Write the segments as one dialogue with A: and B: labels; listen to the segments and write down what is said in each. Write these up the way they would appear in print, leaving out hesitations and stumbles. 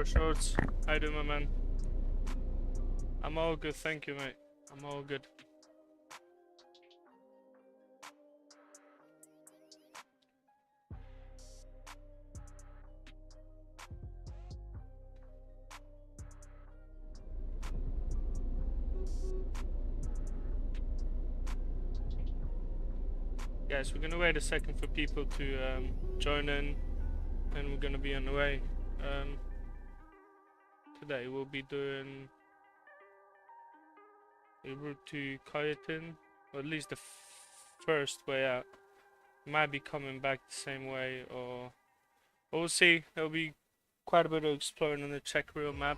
A: Sorry, Shorts. How you doing, my man? I'm all good, thank you, mate. I'm all good. Guys, we're gonna wait a second for people to join in, and we're gonna be on the way. Today we'll be doing a route to Kayatin, or at least the first way out. We might be coming back the same way, or we'll see. There'll be quite a bit of exploring on the Czech real map.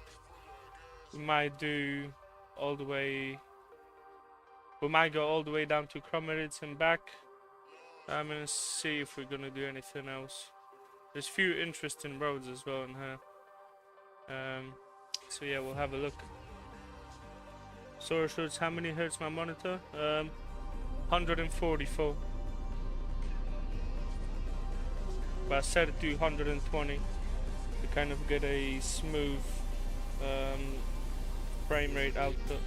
A: We might do all the way. We might go all the way down to Kromeritz and back. I'm gonna see if we're gonna do anything else. There's a few interesting roads as well in here. So yeah, we'll have a look. Sorry, Shorts, how many hertz my monitor? 144. But I set it to 120 to kind of get a smooth frame rate output.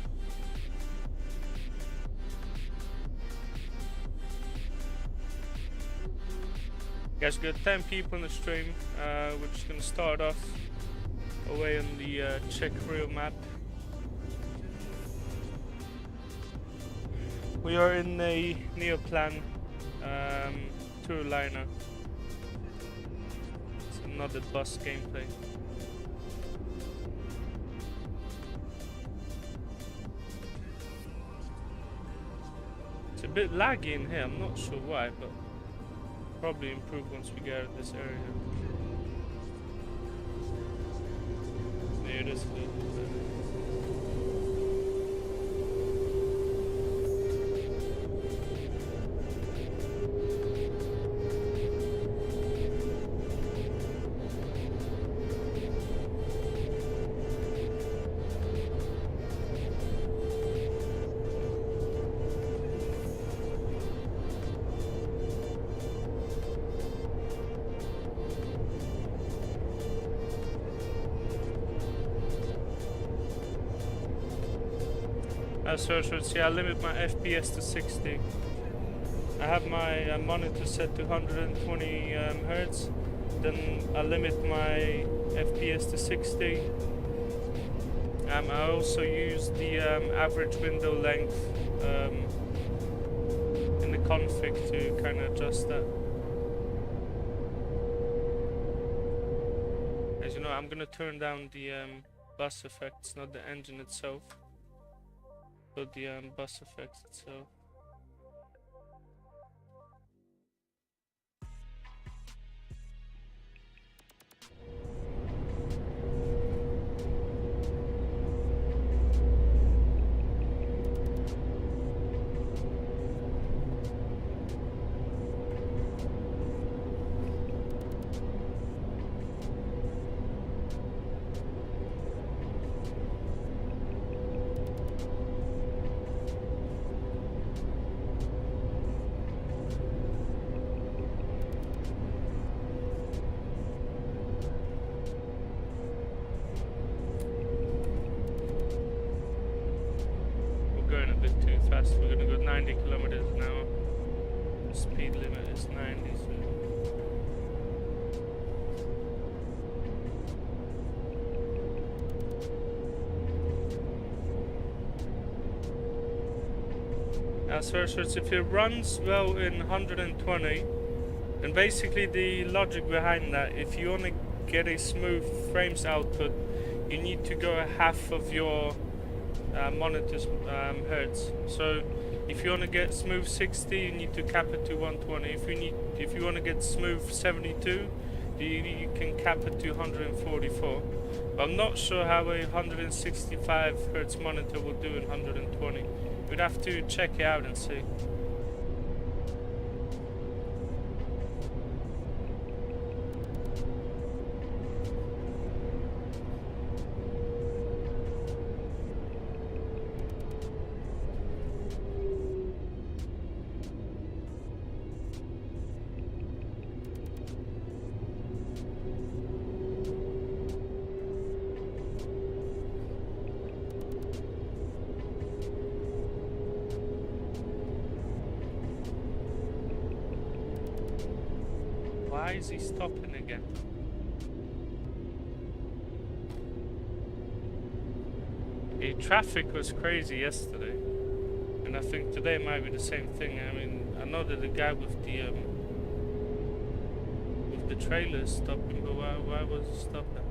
A: Guys, we got 10 people in the stream. We're just gonna start off away on the Czech real map. We are in a Neoplan tour liner. It's another bus gameplay. It's a bit laggy in here, I'm not sure why, but probably improve once we get out of this area. There it is. So see, I limit my FPS to 60. I have my monitor set to 120 Hertz. Then I limit my FPS to 60. I also use the average window length in the config to kind of adjust that. As you know, I'm gonna turn down the bus effects, not the engine itself. But the bus effects itself. We're gonna go 90 kilometers an hour. The speed limit is 90, so. So if it runs well in 120, then basically the logic behind that, if you want to get a smooth frames output, you need to go half of your monitor's hertz. So if you want to get smooth 60, you need to cap it to 120. If you want to get smooth 72, you can cap it to 144. But I'm not sure how a 165 hertz monitor will do in 120. We'd have to check it out and see. Why is he stopping again? The traffic was crazy yesterday, and I think today might be the same thing. I mean, I know that the guy with the trailer is stopping, but why was he stopping?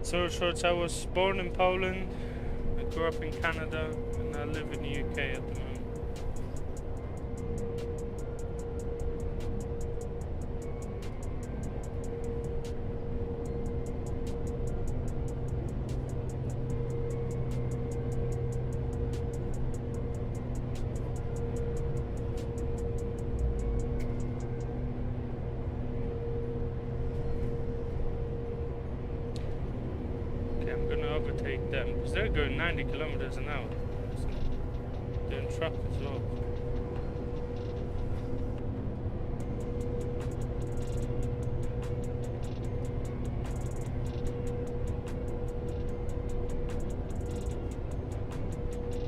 A: So shorts, I was born in Poland, I grew up in Canada, and I live in the UK at the moment. I'm gonna overtake them because they're going 90 kilometers an hour. They're in truck as well.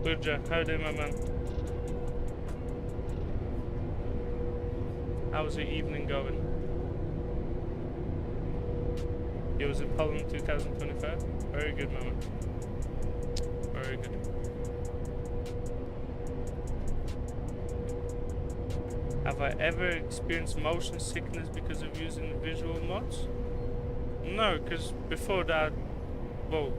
A: Good job. How do you, my man? How's your evening going? It was in Poland 2025. Very good, mama. Very good. Have I ever experienced motion sickness because of using visual mods? No, because before that, well,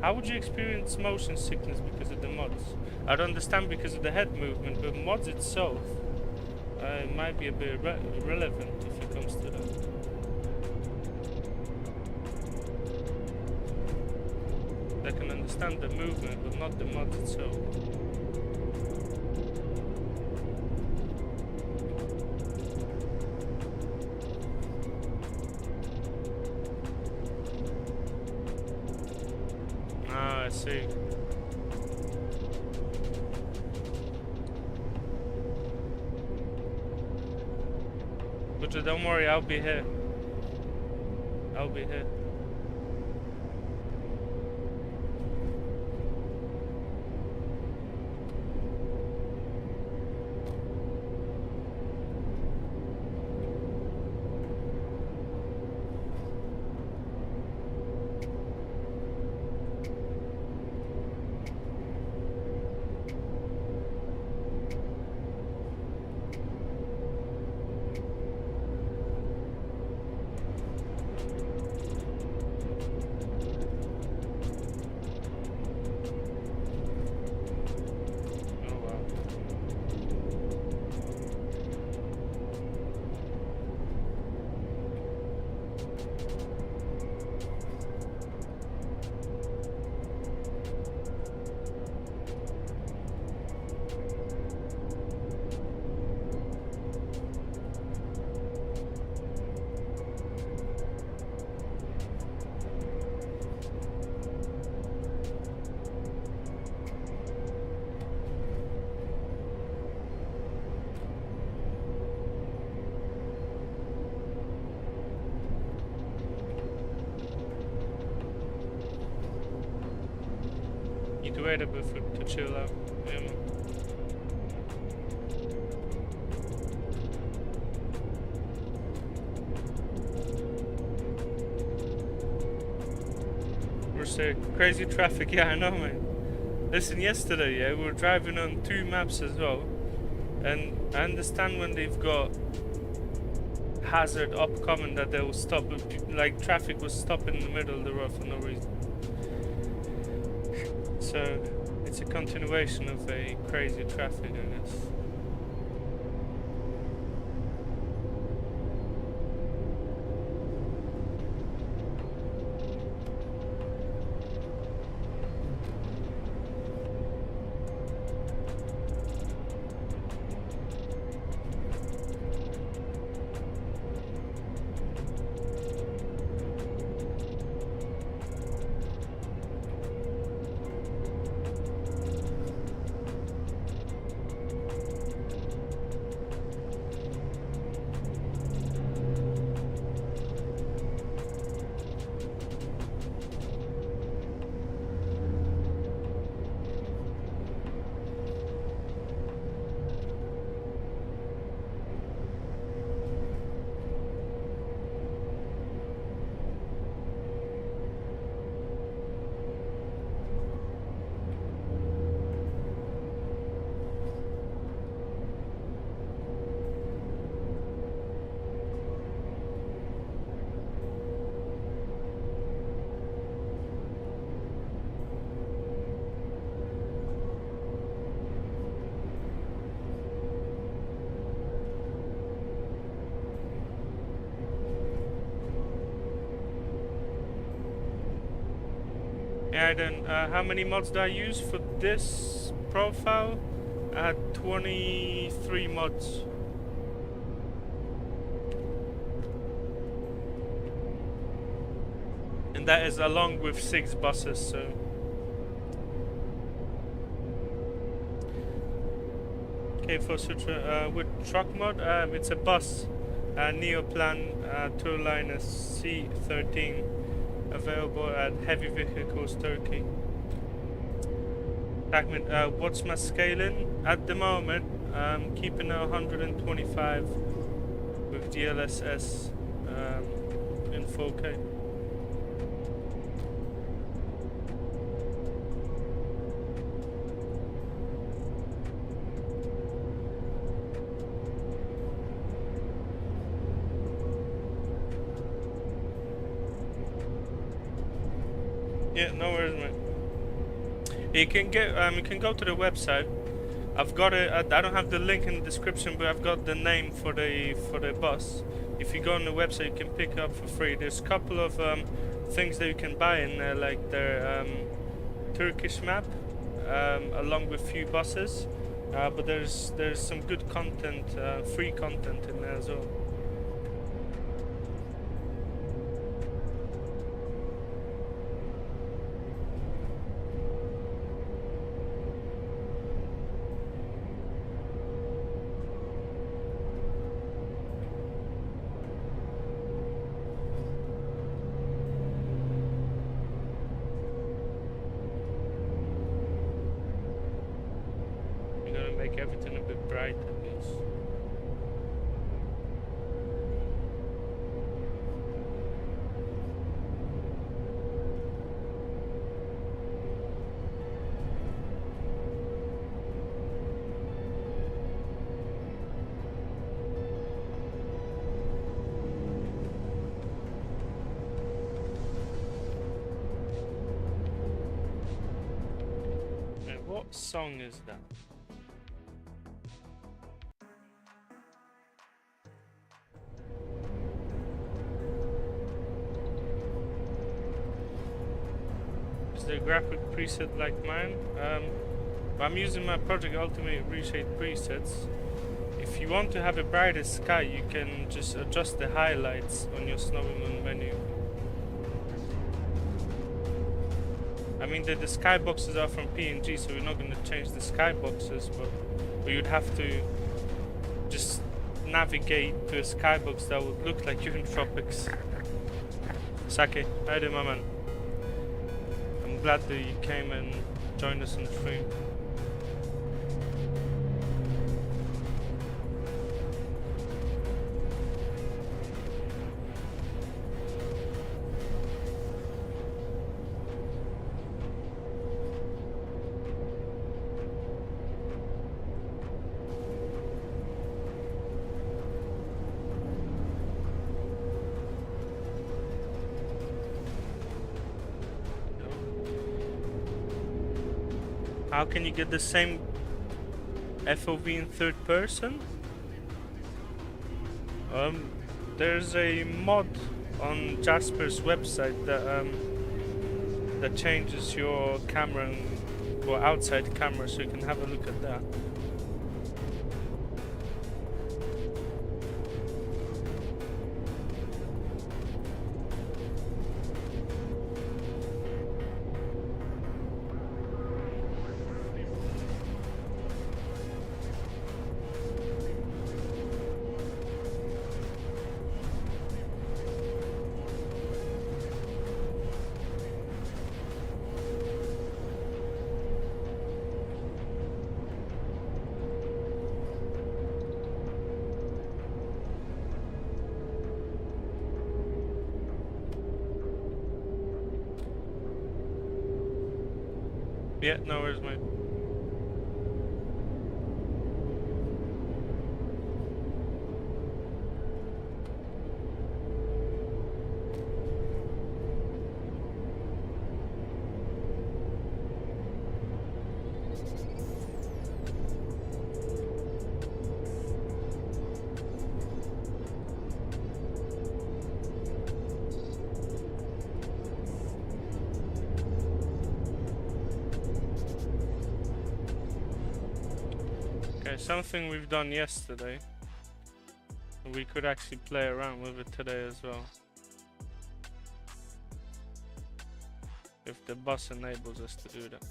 A: how would you experience motion sickness because of the mods? I'd understand because of the head movement, but mods itself, it might be a bit irrelevant if it comes to that. I can understand the movement, but not the mod itself. Ah, I see. But don't worry, I'll be here. I'll be here. To wait a bit to chill out. Yeah, man. We're saying crazy traffic. Yeah, I know, man. Listen, yesterday, yeah, we were driving on 2 maps as well, and I understand when they've got hazard upcoming that they will stop. Like traffic was stopping in the middle of the road for no reason. So it's a continuation of a crazy traffic, I guess. Yeah, then how many mods do I use for this profile? I had 23 mods. And that is along with 6 buses, so... Okay, for Sutra, with truck mod, it's a bus. Neoplan Tourliner C13, available at Heavy Vehicles Turkey. What's my scaling? At the moment, I'm keeping it 125 with DLSS in 4K. Yeah, no worries, mate. You can go to the website. I've got it. I don't have the link in the description, but I've got the name for the bus. If you go on the website, you can pick it up for free. There's a couple of things that you can buy in there, like their Turkish map, along with a few buses. But there's some good content, free content in there as well. Everything a bit bright at least. And what song is that? The graphic preset like mine. I'm using my Project Ultimate ReShade presets. If you want to have a brighter sky, you can just adjust the highlights on your SnowyMoon menu. I mean, the skyboxes are from PNG, so we're not going to change the skyboxes, but you'd have to just navigate to a skybox that would look like you're in tropics. Sake, how you doing, my man? I'm glad that you came and joined us on the stream. How can you get the same FOV in third person? There's a mod on Jasper's website that changes your camera or outside camera, so you can have a look at that. Yeah, no worries, mate. Yeah, something we've done yesterday. We could actually play around with it today as well. If the bus enables us to do that.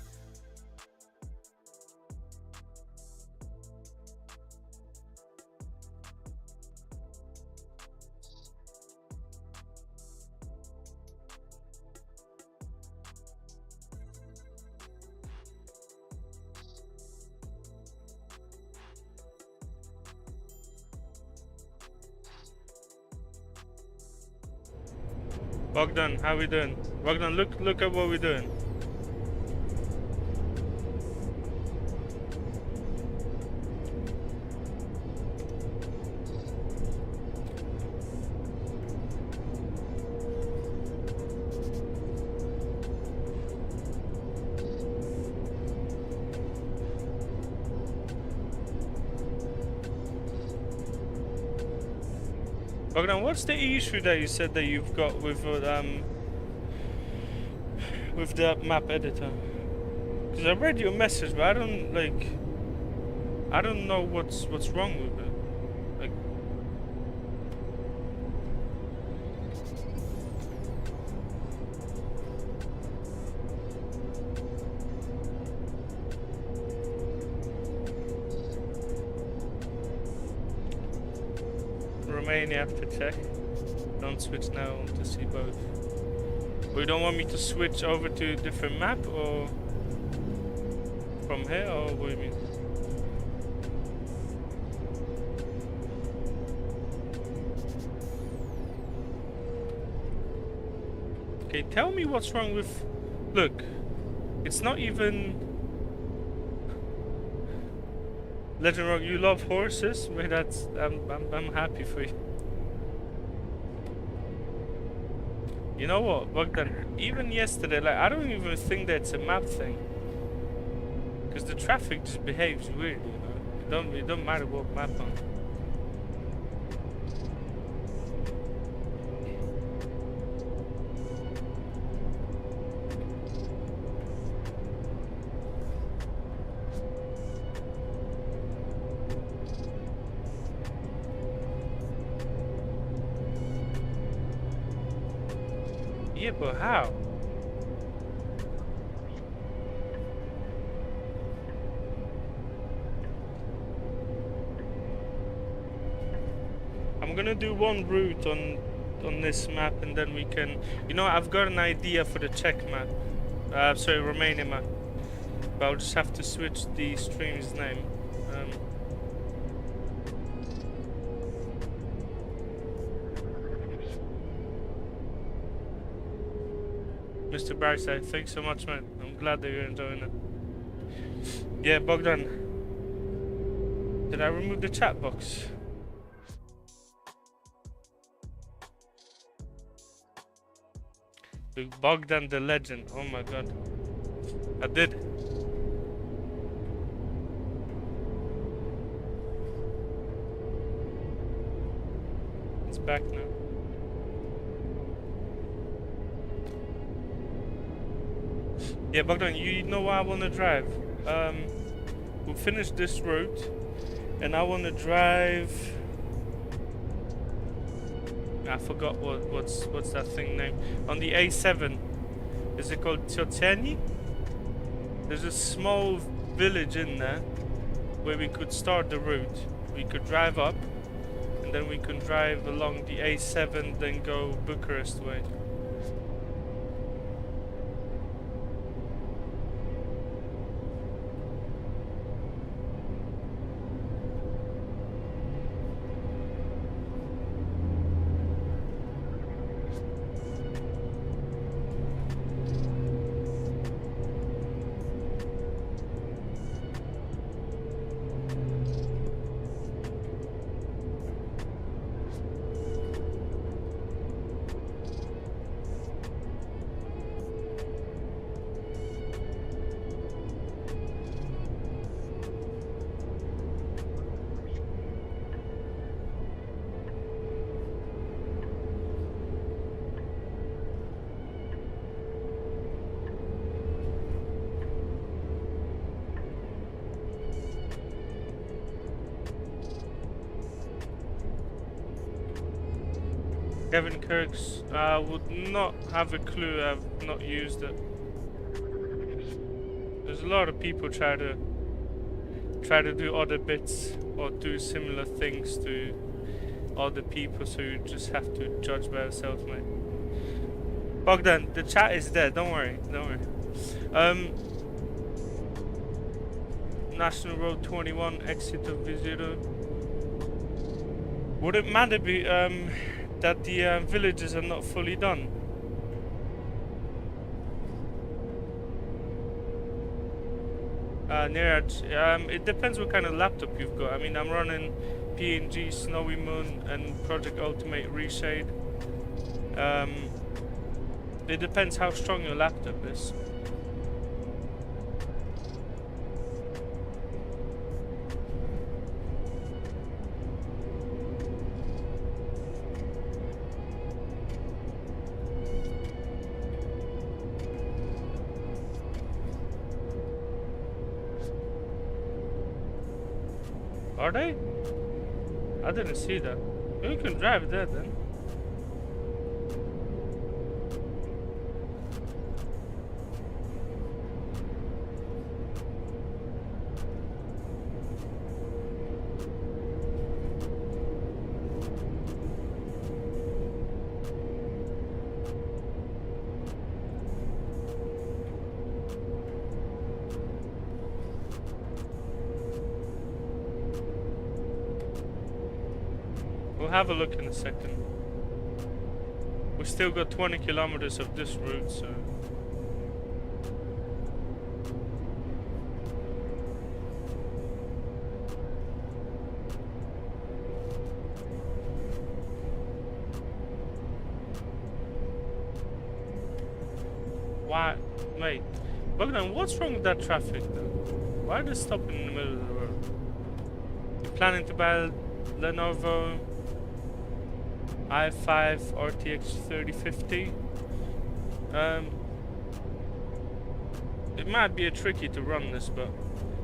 A: Bogdan, how we doing? Bogdan, look at what we're doing. Bogdan, what's the issue that you said that you've got with the map editor? Because I read your message, but I don't know what's wrong with it. Like, Romania after Czech. Don't switch now to see both. But you don't want me to switch over to a different map or from here, or what do you mean? Okay, tell me what's wrong with... Look, it's not even... Legend Rock, you love horses? Well, that's... I'm happy for you. You know what, Bogdan, even yesterday, like, I don't even think that's a map thing. Because the traffic just behaves weird, you know? It don't matter what map on. Yeah, but how? I'm gonna do one route on this map, and then we can... You know, I've got an idea for the Czech map. Sorry, Romania map. But I'll just have to switch the stream's name. Mr. Barside, thanks so much, man. I'm glad that you're enjoying it. Yeah, Bogdan. Did I remove the chat box? Look, Bogdan the legend. Oh my god. I did. It's back now. Yeah, Bogdan, you know why I want to drive? We'll finish this route, and I want to drive... I forgot what's that thing name. On the A7, is it called Cioceni? There's a small village in there where we could start the route. We could drive up, and then we can drive along the A7, then go Bucharest way. Kevin Kirk's, I would not have a clue. I've not used it. There's a lot of people try to do other bits or do similar things to other people, so you just have to judge by yourself, mate. Bogdan, the chat is there. Don't worry. National Road 21, exit of Visitor. Would it matter that the villages are not fully done? Niraj, it depends what kind of laptop you've got. I mean, I'm running PNG, SnowyMoon, and Project Ultimate ReShade. It depends how strong your laptop is. Are they? I didn't see that. You can drive there then. We'll have a look in a second. We still got 20 kilometers of this route, so... Why? Mate. Bogdan, what's wrong with that traffic though? Why are they stopping in the middle of the road? You planning to buy Lenovo i5 RTX 3050? It might be a tricky to run this, but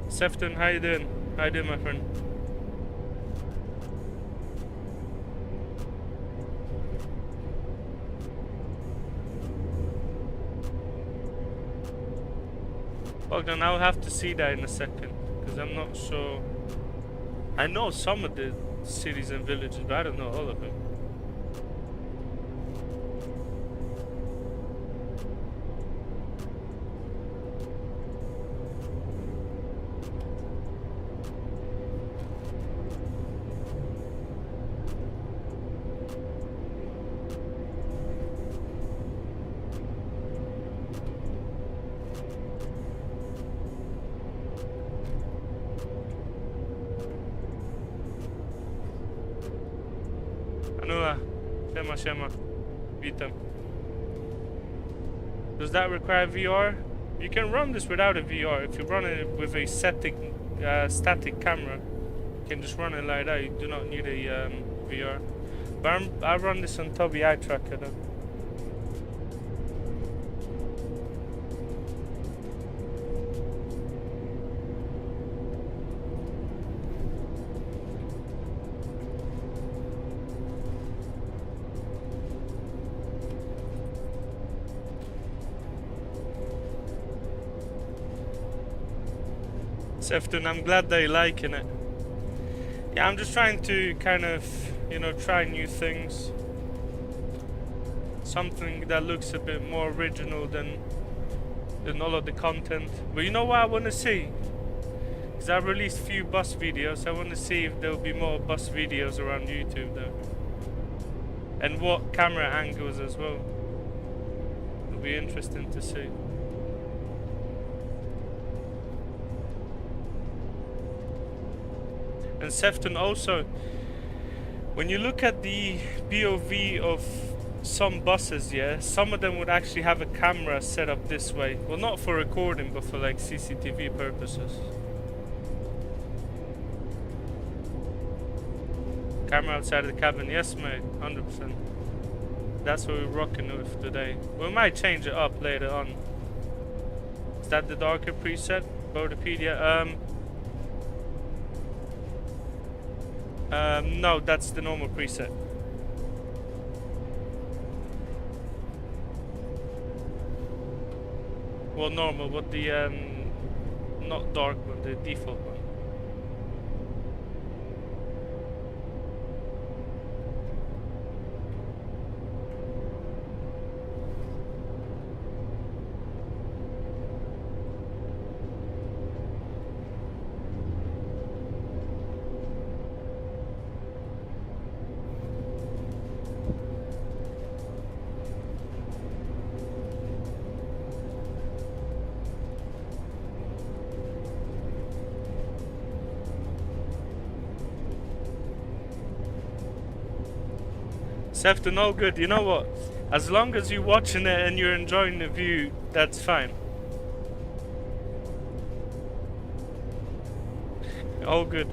A: Sefton, how you doing? How you doing, my friend? Bogdan, I'll have to see that in a second, because I'm not sure. I know some of the cities and villages, but I don't know all of them. Siema. Witam. Does that require VR? You can run this without a VR. If you run it with a static camera, you can just run it like that. You do not need a VR. But I run this on Tobii Eye Tracker though. Sefton, I'm glad that you're liking it. Yeah, I'm just trying to kind of, you know, try new things. Something that looks a bit more original than all of the content. But you know what I want to see? Because I released a few bus videos. I want to see if there will be more bus videos around YouTube though. And what camera angles as well. It'll be interesting to see. And Sefton also, when you look at the POV of some buses, yeah, some of them would actually have a camera set up this way. Well, not for recording, but for like CCTV purposes. Camera outside of the cabin, yes mate, 100%. That's what we're rocking with today. We might change it up later on. Is that the darker preset? Bodepedia? No, that's the normal preset. Well, normal, but the not dark one, the default one. Sefton, all good. You know what? As long as you're watching it and you're enjoying the view, that's fine. All good.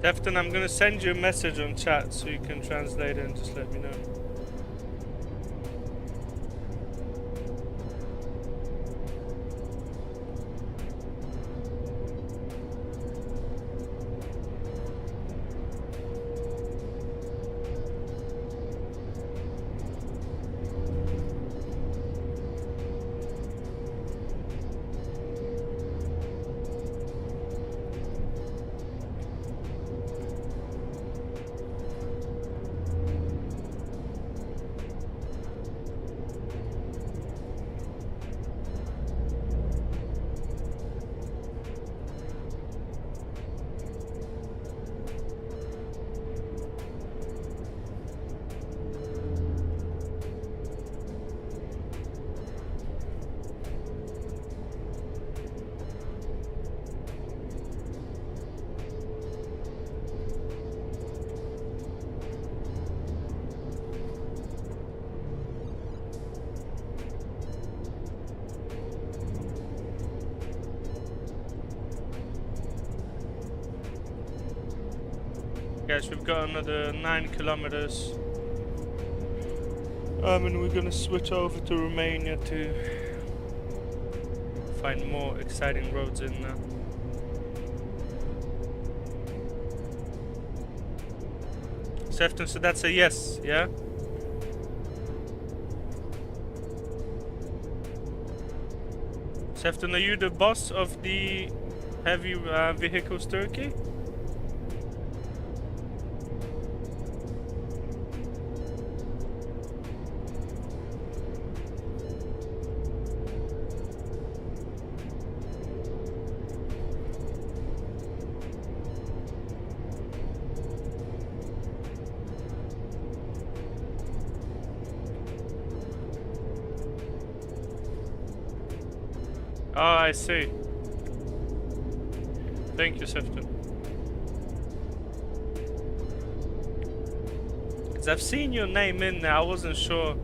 A: Defton, I'm gonna send you a message on chat so you can translate it and just let me know. Guys, we've got another 9 kilometers. And we're gonna switch over to Romania to find more exciting roads in now. Sefton, so that's a yes, yeah? Sefton, are you the boss of the heavy vehicles Turkey? Oh, I see. Thank you, Sefton. Because I've seen your name in there, I wasn't sure.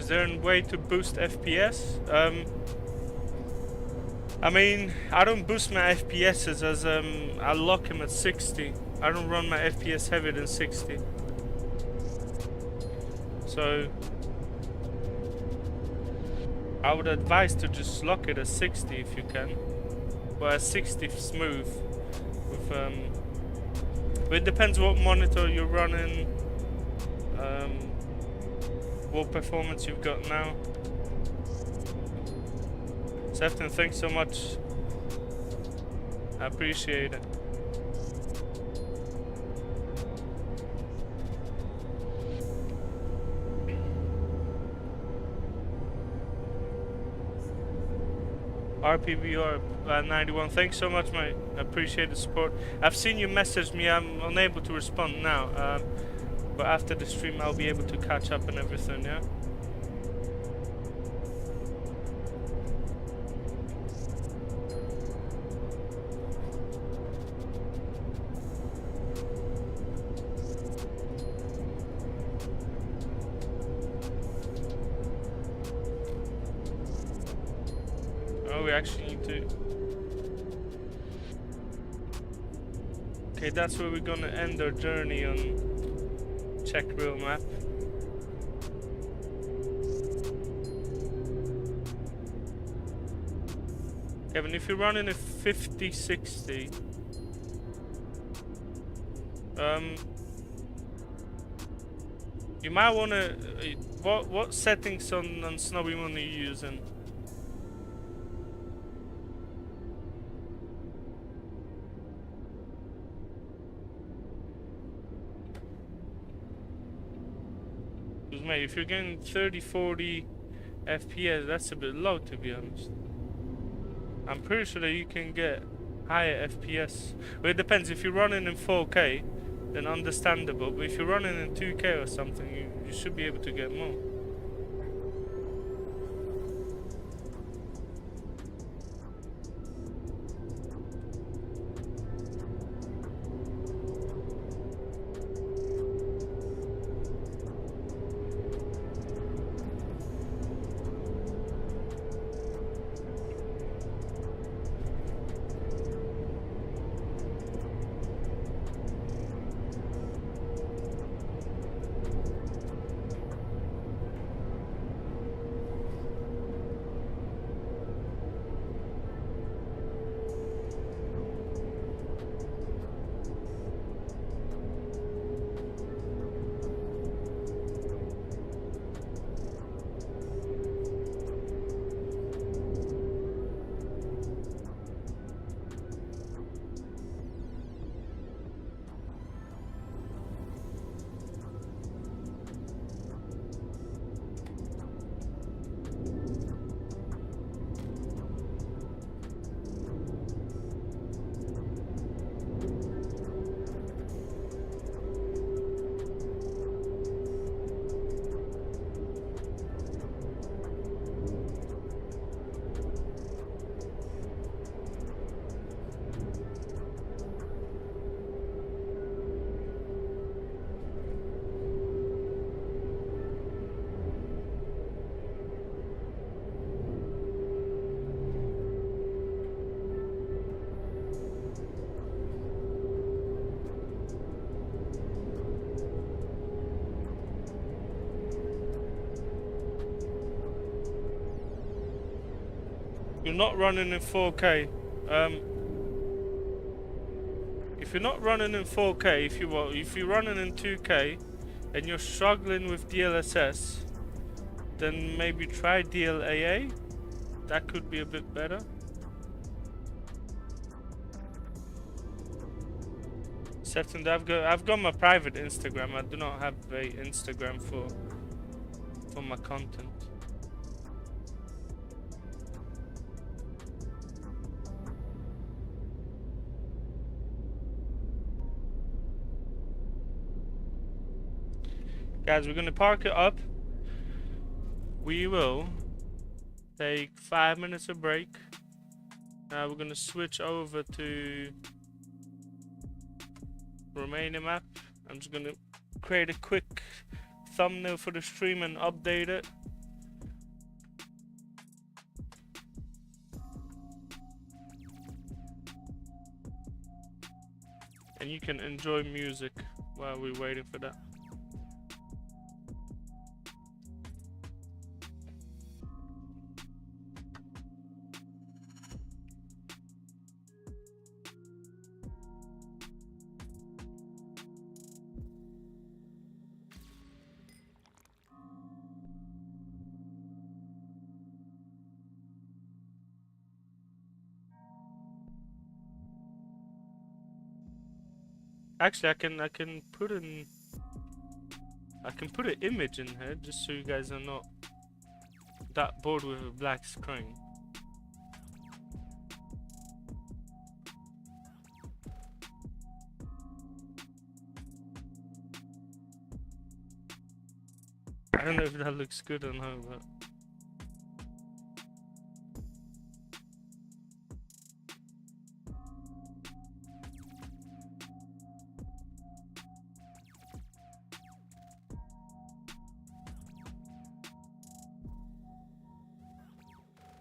A: Is there a way to boost FPS? I mean, I don't boost my FPSs as I lock him at 60. I don't run my FPS heavier than 60. So I would advise to just lock it at 60 if you can. But at 60 smooth. With but it depends what monitor you're running, what performance you've got now. Sefton, thanks so much. I appreciate it. RPVR 91, thanks so much, mate. I appreciate the support. I've seen you message me. I'm unable to respond now, but after the stream I'll be able to catch up and everything, yeah? We actually need to. Okay, that's where we're gonna end our journey on Czech real map. Kevin, if you're running a 50-60, you might wanna. What settings on SnowyMoon are you using? Mate, if you're getting 30-40 FPS, that's a bit low, to be honest. I'm pretty sure that you can get higher FPS. Well, it depends. If you're running in 4K, then understandable. But if you're running in 2K or something, you should be able to get more. You're not running in 4K. If you're not running in 4K, if you're running in 2K and you're struggling with DLSS, then maybe try DLAA. That could be a bit better. September, I've got my private Instagram. I do not have a Instagram for my content. Guys, we're gonna park it up. We will take 5 minutes of break. We're gonna switch over to Romania Map. I'm just gonna create a quick thumbnail for the stream and update it. and you can enjoy music while we're waiting for that. Actually, I can put an image in here just so you guys are not that bored with a black screen. I don't know if that looks good or not, but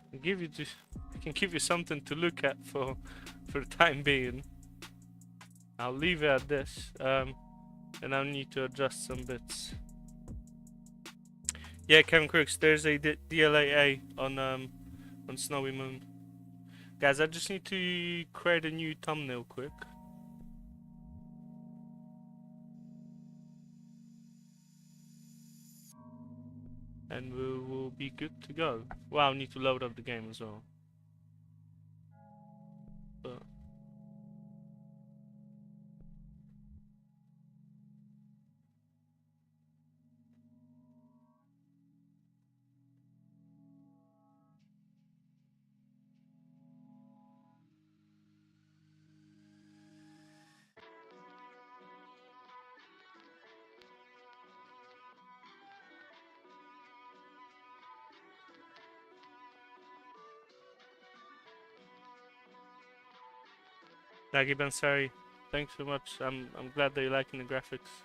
A: I can give you something to look at for the time being. I'll leave it at this, and I'll need to adjust some bits. Yeah, Kevin Crooks, there's a DLAA on SnowyMoon. Guys, I just need to create a new thumbnail quick. And we will be good to go. Well, I'll need to load up the game as well. But Daggy Bansari, thanks so much. I'm glad that you're liking the graphics.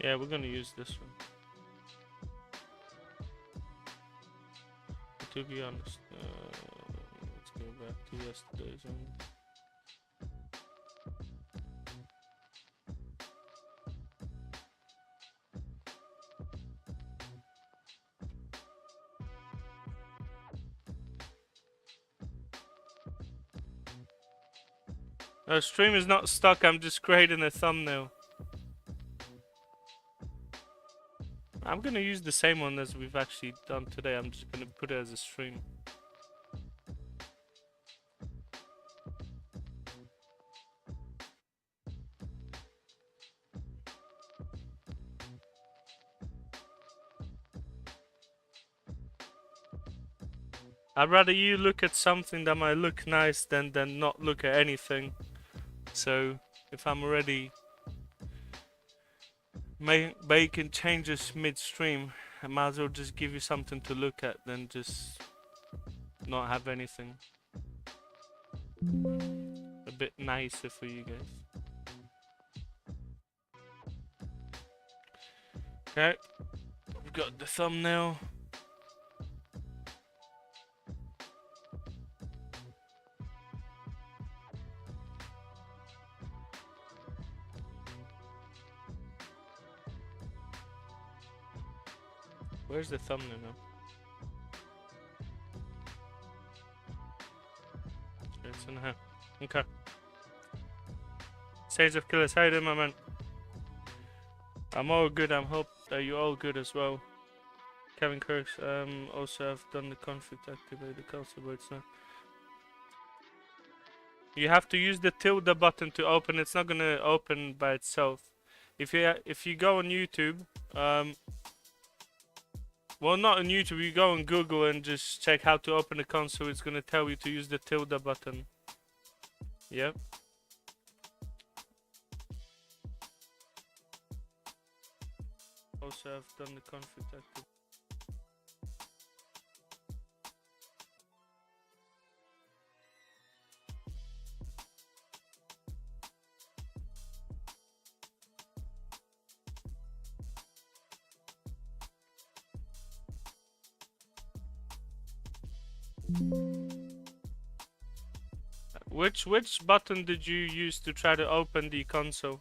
A: Yeah, we're gonna use this one. To be honest, let's go back to yesterday's one. No, stream is not stuck, I'm just creating a thumbnail. I'm gonna use the same one as we've actually done today, I'm just gonna put it as a stream. I'd rather you look at something that might look nice than not look at anything. So, if I'm already making changes midstream, I might as well just give you something to look at than just not have anything. A bit nicer for you guys. Okay, we've got the thumbnail. Where's the thumbnail now? It's in here. Okay. Sage of Killers, how you doing, my man? I'm all good. I hope that you're all good as well. Kevin Kirks, also I've done the config to activate the console words now. You have to use the tilde button to open. It's not gonna open by itself. If you go on YouTube, well, not on YouTube, you go on Google and just check how to open the console. It's gonna tell you to use the tilde button. Yep. Also, I've done the config active. Which button did you use to try to open the console?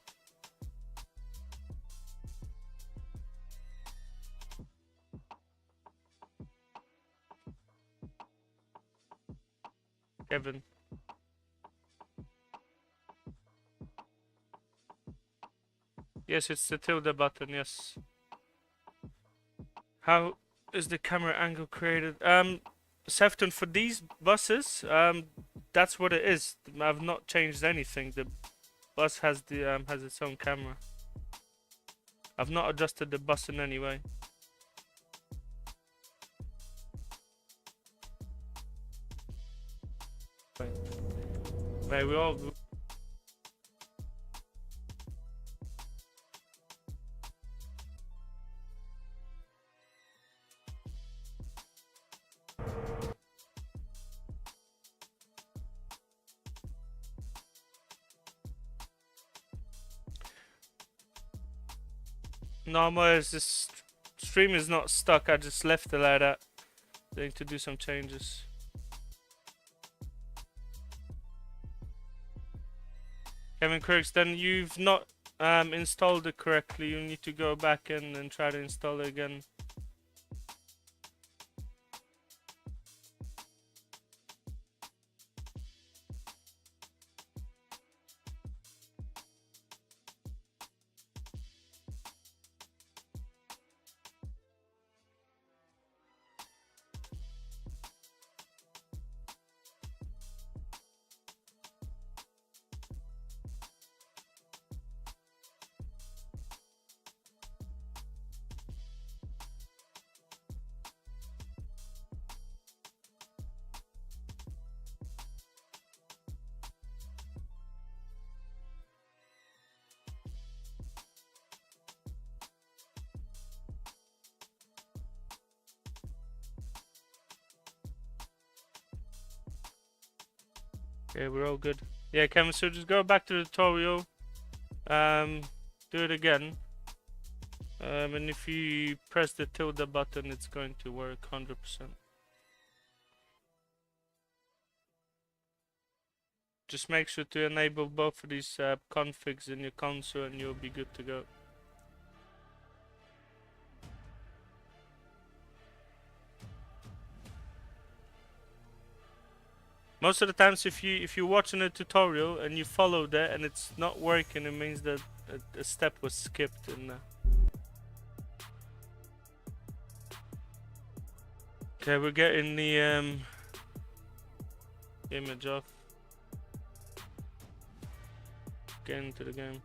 A: Kevin. Yes, it's the tilde button, yes. How is the camera angle created? Sefton, for these buses, that's what it is. I've not changed anything. The bus has the has its own camera. I've not adjusted the bus in any way. Mate, we all. Normal is this stream is not stuck. I just left it like that. I need to do some changes. Kevin Crooks, then you've not installed it correctly. You need to go back in and try to install it again. Okay, we're all good. Yeah, Kevin, so just go back to the tutorial. Do it again. And if you press the tilde button, it's going to work 100%. Just make sure to enable both of these configs in your console and you'll be good to go. Most of the times, if you're watching a tutorial and you followed it and it's not working, it means that a step was skipped in there. Okay, we're getting the image off. Get into the game.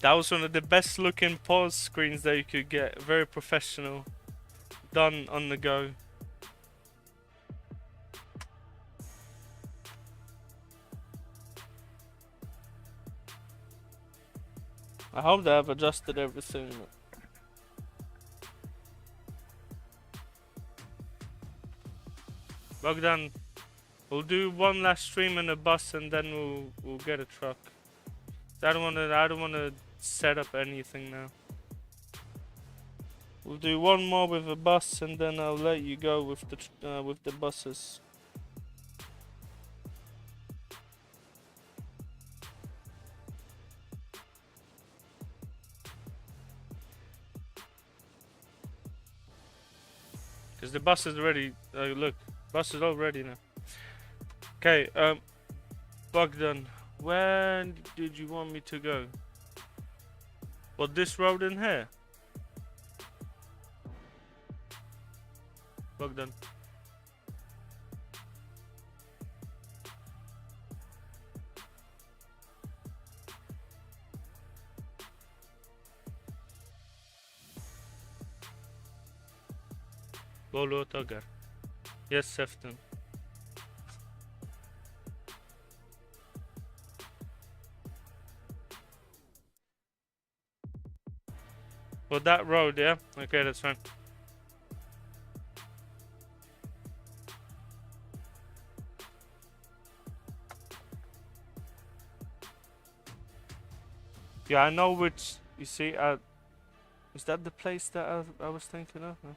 A: That was one of the best looking pause screens that you could get. Very professional. Done on the go. I hope that I've adjusted everything. Bogdan, we'll do one last stream in a bus and then we'll get a truck. I don't wanna set up anything now. We'll do one more with a bus and then I'll let you go with the buses. Because the bus is ready. Look, bus is all ready now. Okay, Bogdan, where did you want me to go? Well, this road in here? Bogdan. Bolo Togar. Yes, Sefton. Well, that road, yeah? Okay, that's fine. Yeah, I know which. You see, is that the place that I was thinking of? No?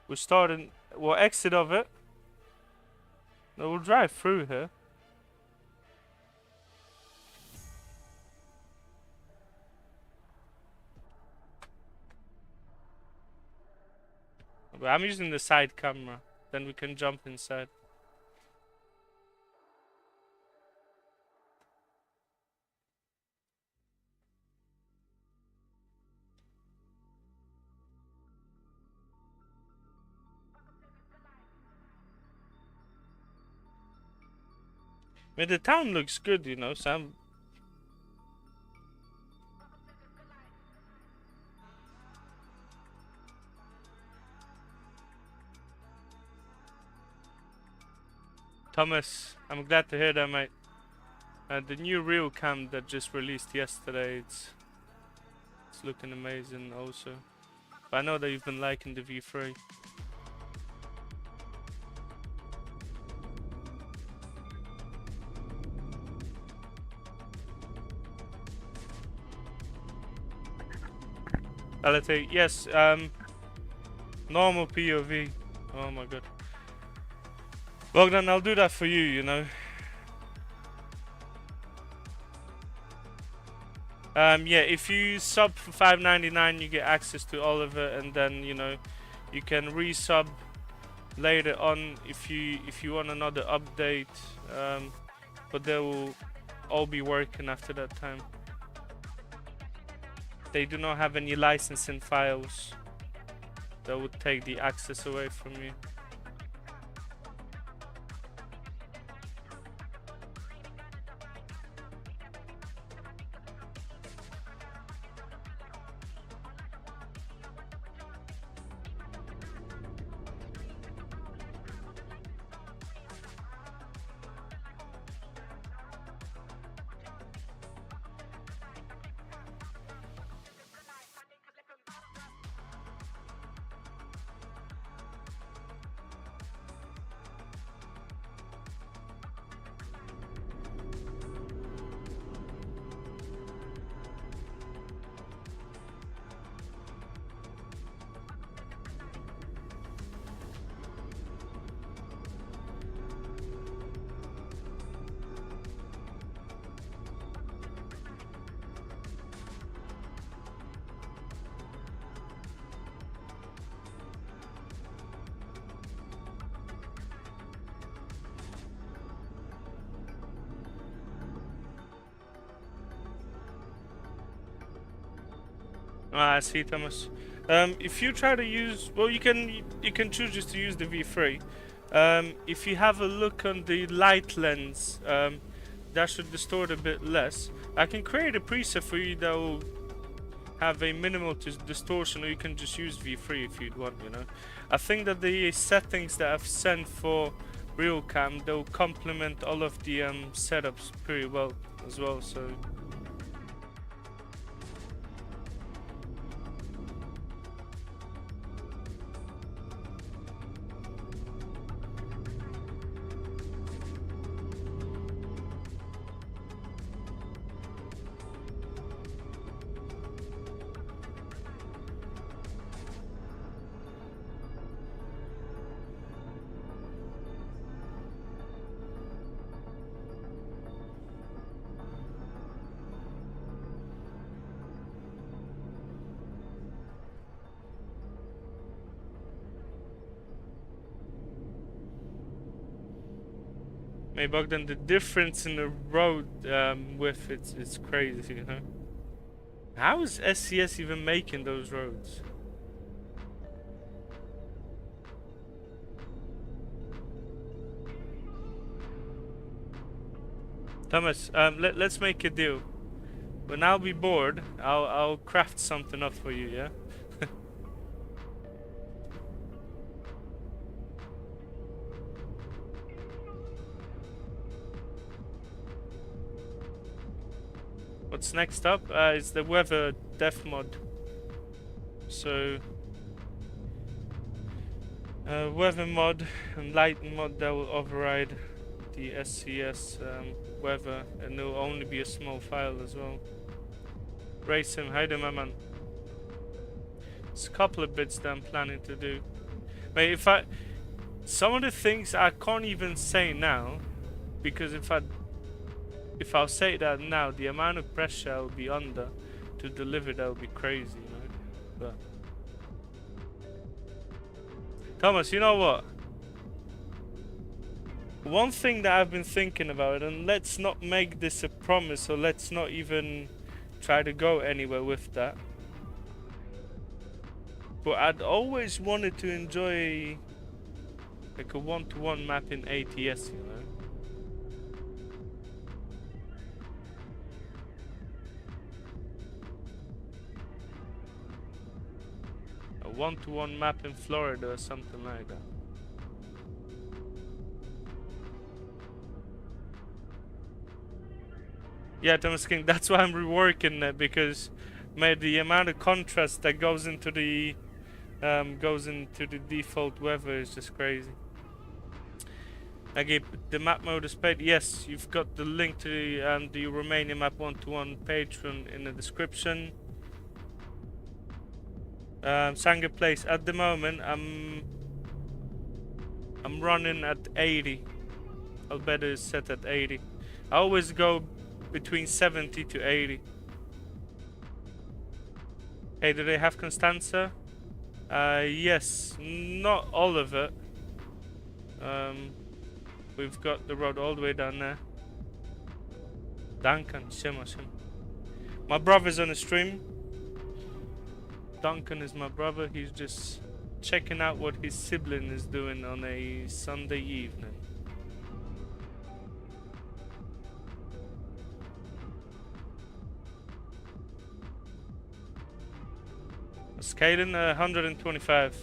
A: We're starting. Well, exit of it. No, we'll drive through here. But I'm using the side camera. Then we can jump inside. I mean, the town looks good, you know, Sam. Thomas, I'm glad to hear that, mate. The new RealCam that just released yesterday, it's looking amazing also. But I know that you've been liking the V3. LT, yes, normal POV. Oh my god. Bogdan, I'll do that for you, you know. Yeah, if you sub for $5.99, you get access to all of it, and then you know you can resub later on if you want another update. But they will all be working after that time. They do not have any licensing files that would take the access away from you. I see, Thomas. If you try to use, well, you can choose just to use the V3. If you have a look on the light lens, that should distort a bit less. I can create a preset for you that will have a minimal distortion, or you can just use V3 if you'd want, you know. I think that the settings that I've sent for RealCam, they'll complement all of the setups pretty well as well, so. Hey Bogdan, the difference in the road width, it's crazy, you know? How is SCS even making those roads? Thomas, let's make a deal. When I'll be bored, I'll craft something up for you, yeah? What's next up is the weather def mod. So weather mod and lighting mod that will override the SCS weather, and it'll only be a small file as well. Race him, hey there, my man. There's a couple of bits that I'm planning to do. Mate, some of the things I can't even say now, because if I'll say that now, the amount of pressure I'll be under to deliver that will be crazy, you know. But Thomas, you know what? One thing that I've been thinking about, and let's not make this a promise, or let's not even try to go anywhere with that. But I'd always wanted to enjoy like a one-to-one map in ATS, you know. A one-to-one map in Florida or something like that. Yeah, Thomas King, that's why I'm reworking that, because mate, the amount of contrast that goes into the default weather is just crazy. Okay, the map mode is paid. Yes, you've got the link to the Romania Map 1-to-1 Patreon in the description. Sanger Place. At the moment, I'm running at 80. Albedo is set at 80. I always go between 70 to 80. Hey, do they have Constanza? Yes, not all of it. We've got the road all the way down there. Duncan, shema. My brother's on the stream. Duncan is my brother. He's just checking out what his sibling is doing on a Sunday evening. Scaling 125.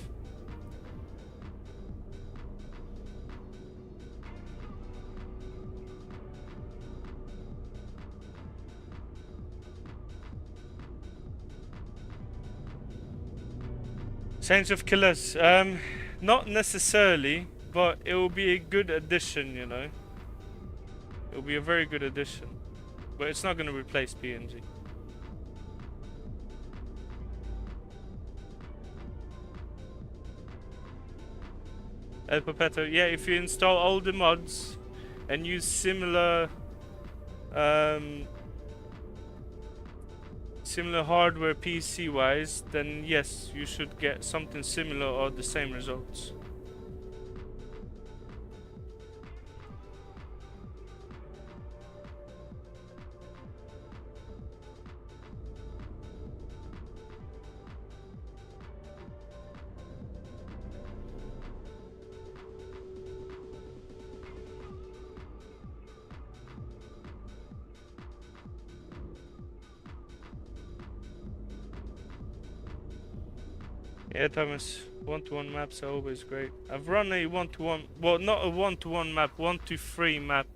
A: Saints of Killers, not necessarily, but it will be a good addition, you know. It will be a very good addition, but it's not going to replace PNG. El Pepetto, yeah, if you install all the mods and use similar similar hardware PC wise, then yes, you should get something similar or the same results. Yeah, Thomas, one-to-one maps are always great. I've run a one-to-one, well, not a one-to-one map, 1-to-3 map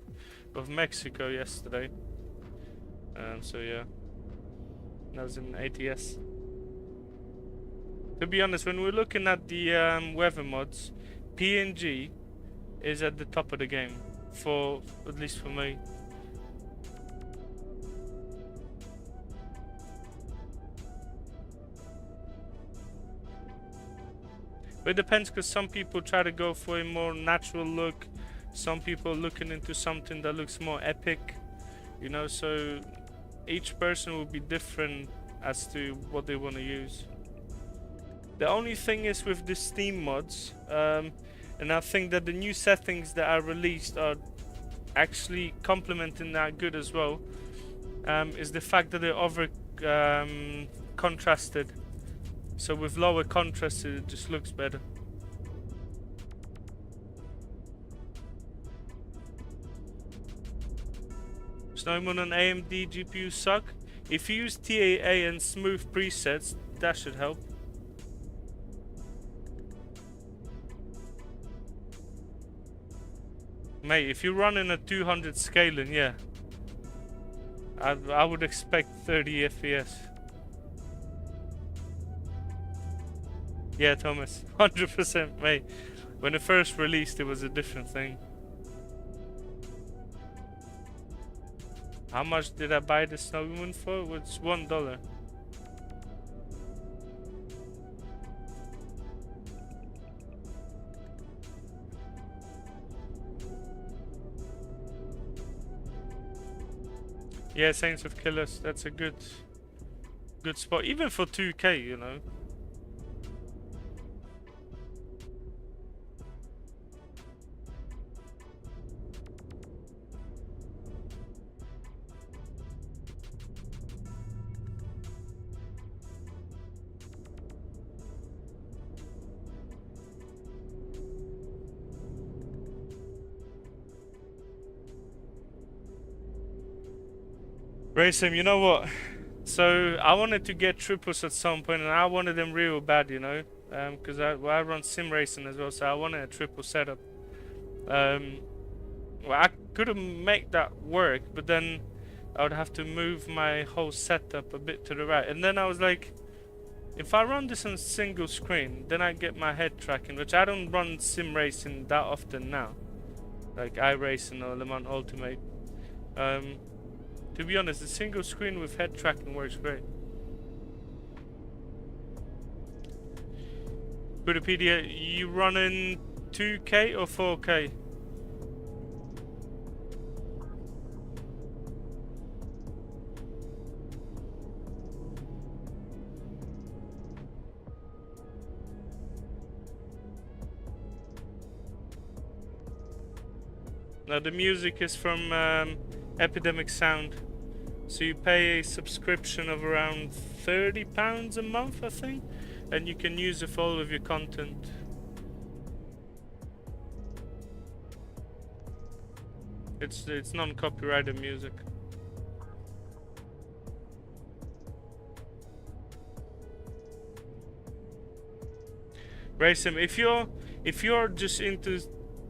A: of Mexico yesterday. So yeah, that was in ATS. To be honest, when we're looking at the weather mods, PNG is at the top of the game, for at least for me. But it depends, because some people try to go for a more natural look. Some people are looking into something that looks more epic. You know, so each person will be different as to what they want to use. The only thing is with the Steam mods, and I think that the new settings that are released are actually complementing that good as well, is the fact that they're over contrasted. So with lower contrast, it just looks better. SnowyMoon and AMD GPUs suck. If you use TAA and smooth presets, that should help. Mate, if you're running a 200 scaling, yeah, I would expect 30 FPS. Yeah, Thomas, 100%, mate. When it first released, it was a different thing. How much did I buy the SnowyMoon for? It was $1. Yeah, Saints of Killers. That's a good spot, even for 2K, you know. Racing, you know what? So I wanted to get triples at some point, and I wanted them real bad, you know, because I run sim racing as well, so I wanted a triple setup. Well, I couldn't make that work, but then I would have to move my whole setup a bit to the right, and then I was like, if I run this on single screen, then I get my head tracking, which I don't run sim racing that often now, like iRacing or Le Mans Ultimate. To be honest, the single screen with head tracking works great. Wikipedia, you running 2K or 4K? Now the music is from Epidemic Sound. So you pay a subscription of around £30 a month, I think, and you can use it for all of your content. It's non-copyrighted music. Racing, if you're just into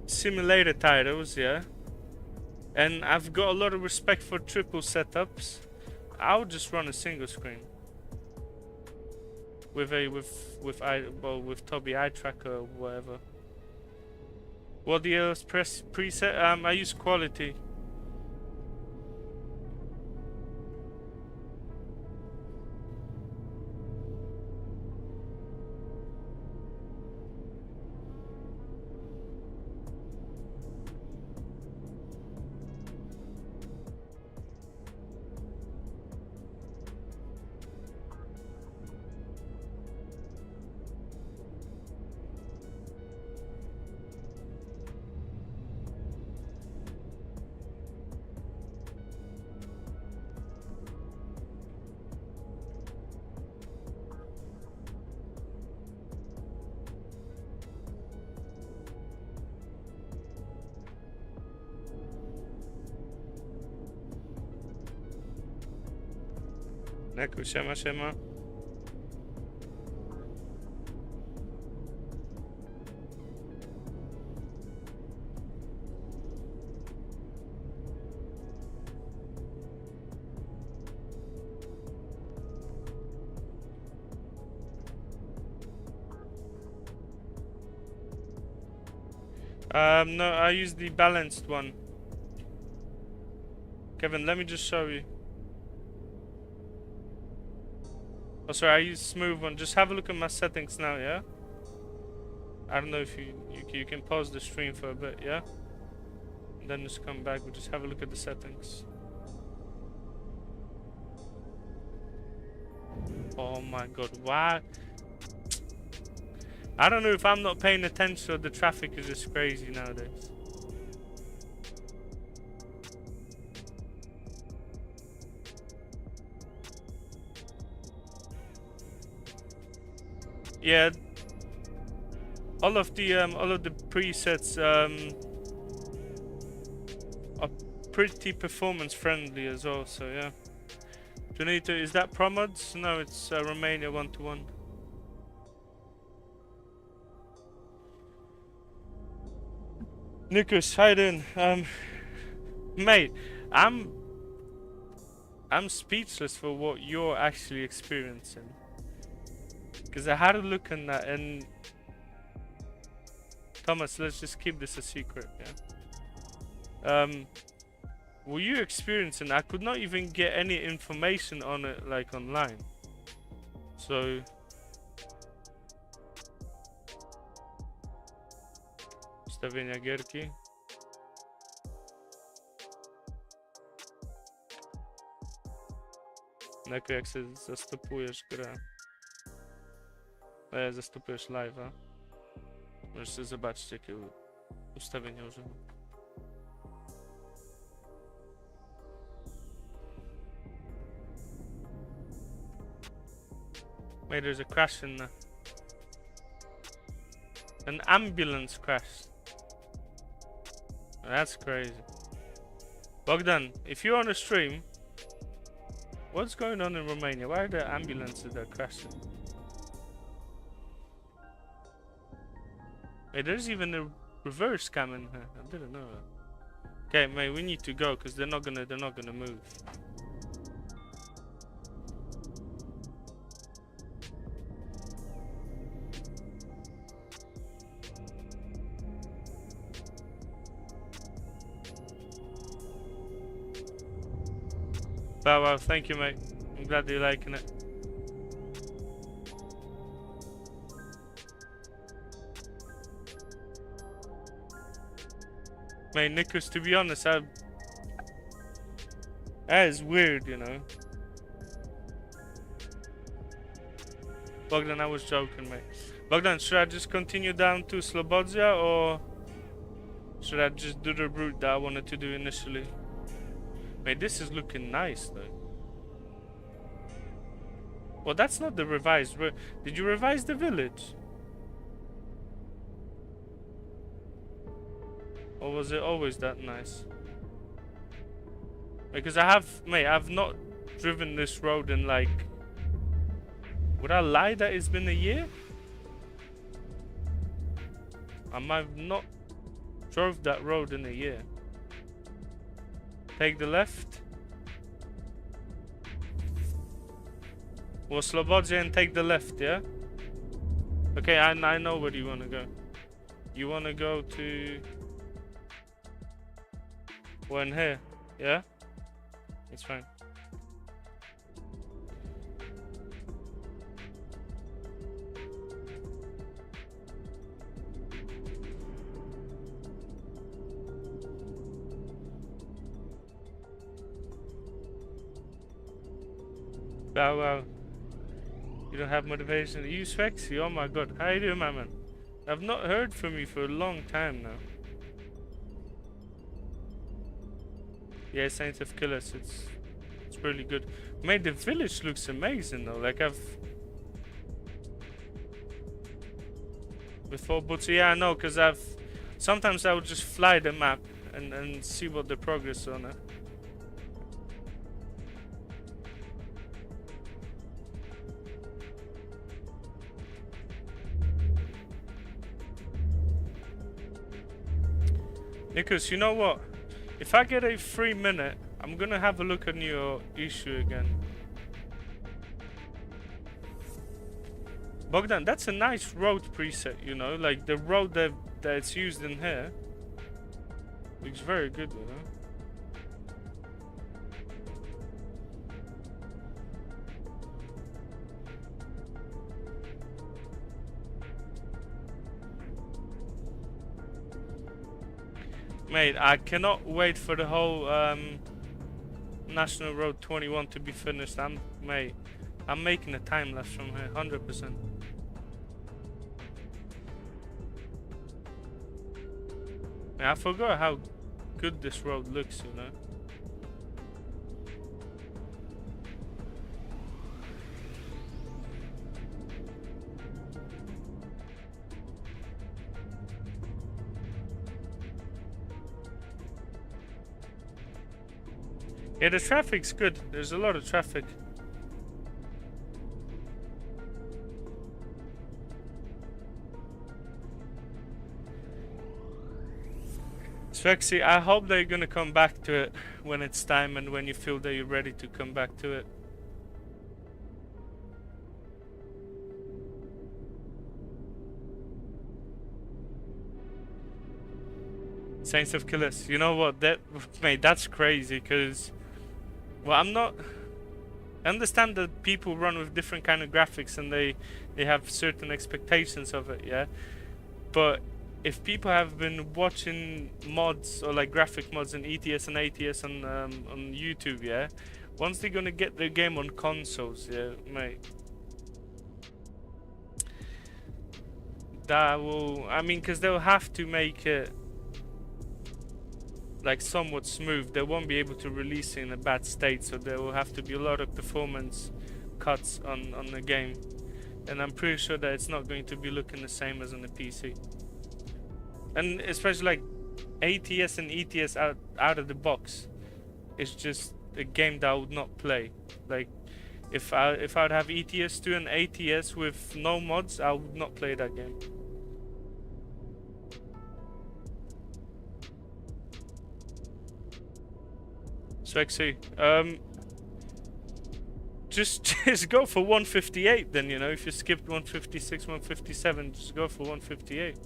A: simulator titles, yeah, and I've got a lot of respect for triple setups, I'll just run a single screen with Tobii eye tracker or whatever. What the else preset? I use quality. Neku, siema. No, I use the balanced one. Kevin, let me just show you. Oh, sorry, I use smooth one. Just have a look at my settings now, yeah? I don't know if you can pause the stream for a bit, yeah? And then just come back. We'll just have a look at the settings. Oh my god, why? I don't know if I'm not paying attention or the traffic is just crazy nowadays. Yeah, all of the presets are pretty performance friendly as well. So yeah. Do you need to? Is that Pro Mods? No, it's Romania 1-to-1. Nikus, how you doing? Mate, I'm speechless for what you're actually experiencing. Because I had a look on that, and Thomas, let's just keep this a secret, yeah? were you experiencing? I could not even get any information on it, like online. So ustawienia gierki. Jako jak sobie zastopujesz grę. Zastopujesz live'a. Możesz sobie zobaczyć, jakie ustawienia używam. Wait, there's a crash in there. An ambulance crashed. That's crazy. Bogdan, if you're on a stream, what's going on in Romania? Why are there ambulances that are crashing? Hey, there's even a reverse cam in here. I didn't know that. Okay, mate, we need to go because they're not gonna move. Wow, thank you, mate. I'm glad you're liking it. Mate, Nicholas, to be honest, that is weird, you know. Bogdan, I was joking, mate. Bogdan, should I just continue down to Slobodzia, or should I just do the route that I wanted to do initially? Mate, this is looking nice, though. Well, that's not the revised route. Did you revise the village? Or was it always that nice? Because I've not driven this road in like... Would I lie that it's been a year? I might have not drove that road in a year. Take the left. Well, Slobodzia and take the left, yeah? Okay, I know where you want to go. You want to go to... Well, in here, yeah? It's fine. Wow. You don't have motivation. You Svexy, oh my god. How you doing, my man? I've not heard from you for a long time now. Yeah, Saints of Killers, it's really good. Mate, the village looks amazing though. Like before, but yeah, I know, cause sometimes I would just fly the map and see what the progress on it. Nicholas, you know what? If I get a free minute, I'm gonna have a look at your issue again. Bogdan, that's a nice road preset, you know? Like the road that's used in here looks very good, you know? Mate, I cannot wait for the whole National Road 21 to be finished. I'm making a time lapse from here, 100%. I forgot how good this road looks, you know. Yeah, the traffic's good. There's a lot of traffic. Svexy, I hope they're gonna come back to it when it's time and when you feel that you're ready to come back to it. Saints of Killers. You know what? That, mate, that's crazy. Because, well, I'm not. I understand that people run with different kind of graphics and they have certain expectations of it, yeah. But if people have been watching mods or like graphic mods in ETS and ATS on YouTube, yeah, once they're gonna get their game on consoles, yeah, mate, that will, I mean, because they'll have to make it like somewhat smooth. They won't be able to release it in a bad state, so there will have to be a lot of performance cuts on the game, and I'm pretty sure that it's not going to be looking the same as on the PC. And especially like ATS and ETS out of the box, it's just a game that I would not play. Like if I'd have ETS2 and ATS with no mods, I would not play that game. Swexy, just go for 158 then, you know. If you skipped 156, 157, just go for 158.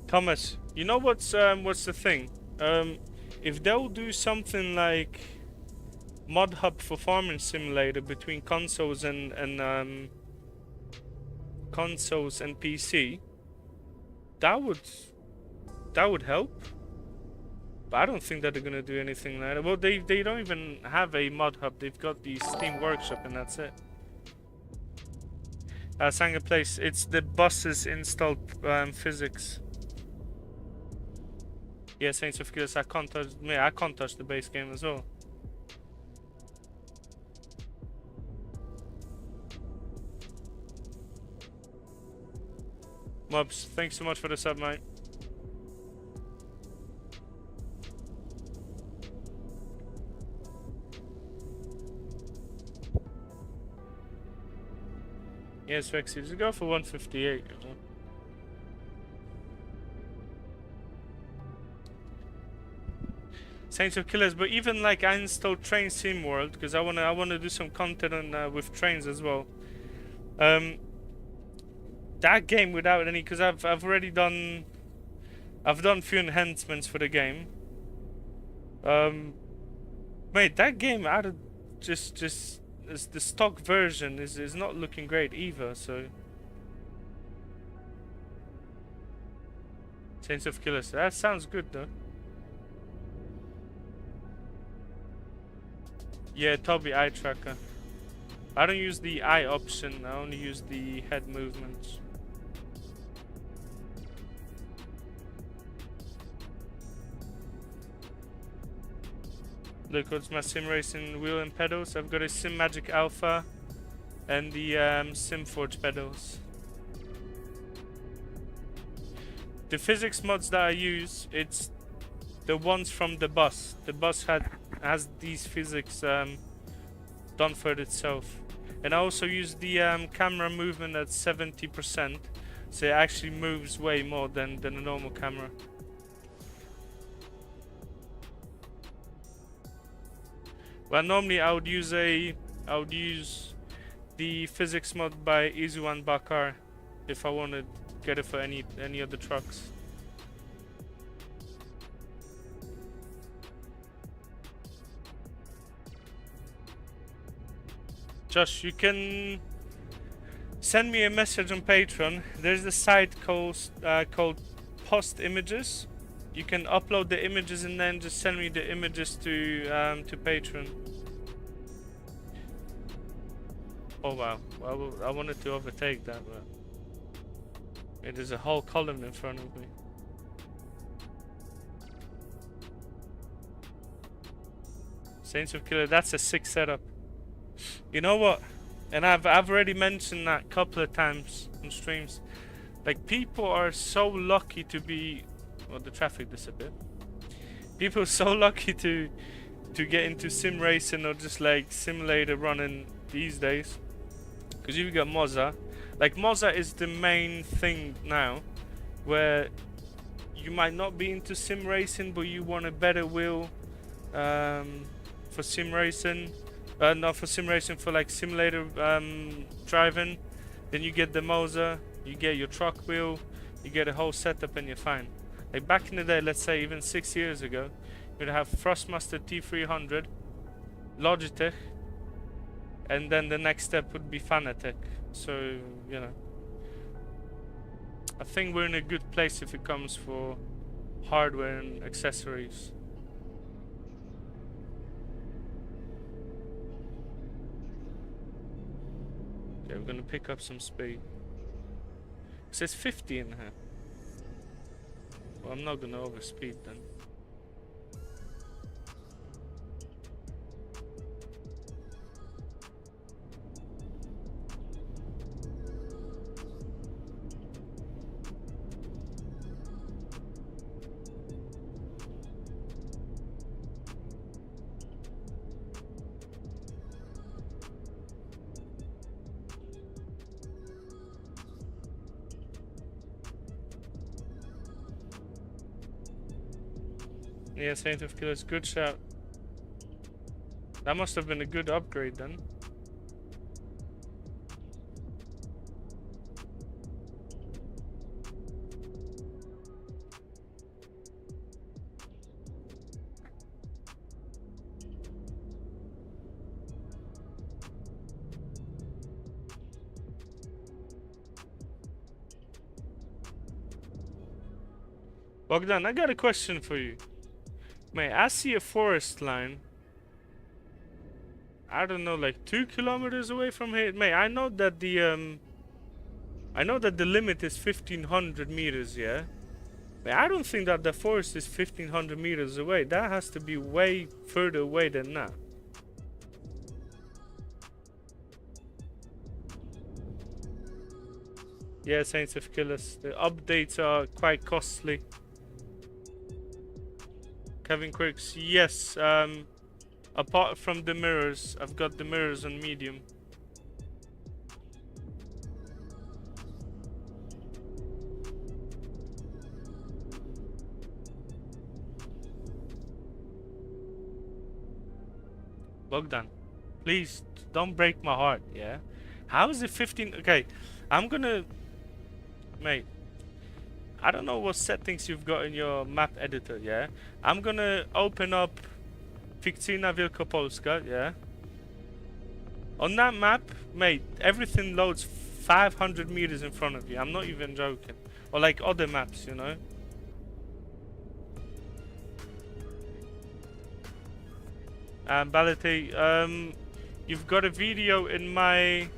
A: Thomas, you know what's the thing? If they'll do something like mod hub for farming simulator between consoles and consoles and PC, that would help. But I don't think that they're gonna do anything like that. Well, they don't even have a mod hub. They've got the Steam Workshop and that's it. Sanger Place, it's the buses installed physics. Yeah, Saints of Killers, I can't touch the base game as well. Mobs, thanks so much for the sub, mate. Yes, Rexy, just go for 158. You know? Saints of Killers, but even like I installed Train Sim World because I wanna do some content on with trains as well. That game without any, because I've already done, a few enhancements for the game. Mate, that game out of just the stock version is not looking great either. So Saints of Killers, that sounds good though. Yeah, Toby, eye tracker. I don't use the eye option. I only use the head movements. Look, what's my sim racing wheel and pedals? I've got a Sim Magic Alpha and the SimForge pedals. The physics mods that I use, it's the ones from the bus. The bus has these physics done for it itself. And I also use the camera movement at 70%, so it actually moves way more than a normal camera. Well, normally I would use the physics mod by Izuan Bakar if I want to get it for any other trucks. Josh, you can send me a message on Patreon. There's a site called Post Images. You can upload the images and then just send me the images to Patreon. Oh wow! Well, I wanted to overtake that, but it is a whole column in front of me. Saints of Killer, that's a sick setup. You know what? And I've already mentioned that a couple of times on streams. Like, people are so lucky to be. Well, the traffic disappeared. People are so lucky to get into sim racing or just like simulator running these days. Because you've got Moza. Like, Moza is the main thing now, where you might not be into sim racing, but you want a better wheel for sim racing. Not for sim racing, for like simulator driving. Then you get the Moser, you get your truck wheel, you get a whole setup, and you're fine. Like back in the day, let's say even 6 years ago, you'd have Thrustmaster T300, Logitech, and then the next step would be Fanatec. So, you know, I think we're in a good place if it comes for hardware and accessories. Okay, we're gonna pick up some speed. It says 50 in here. Well, I'm not gonna overspeed then. Yeah, Saint of Killers, good shout. That must have been a good upgrade then. Bogdan, I got a question for you. Mate, I see a forest line. I don't know, like 2 kilometers away from here. Mate, I know that the limit is 1500 meters, yeah? Mate, I don't think that the forest is 1500 meters away. That has to be way further away than that. Yeah, Saints of Killers. The updates are quite costly. Kevin Quirks, yes. Apart from the mirrors, I've got the mirrors on medium. Bogdan, please don't break my heart, yeah? How is it 15? Okay, I'm gonna... Mate, I don't know what settings you've got in your map editor, yeah? I'm gonna open up Fikcyjna Wielkopolska, yeah? On that map, mate, everything loads 500 meters in front of you. I'm not even joking. Or like other maps, you know? Bality, you've got a video in my...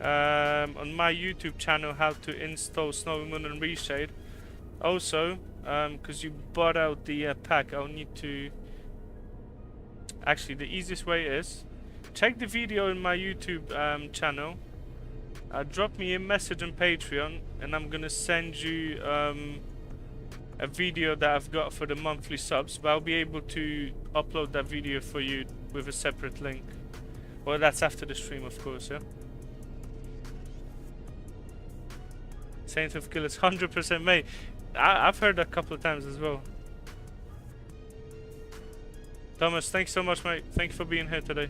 A: on my YouTube channel how to install SnowyMoon and ReShade. Also, because you bought out the pack, I'll need to... Actually, the easiest way is check the video in my YouTube channel. Drop me a message on Patreon, and I'm gonna send you a video that I've got for the monthly subs. But I'll be able to upload that video for you with a separate link. Well, that's after the stream, of course, yeah. Saint of Killers, 100% mate. I've heard that a couple of times as well. Thomas, thanks so much, mate. Thank you for being here today.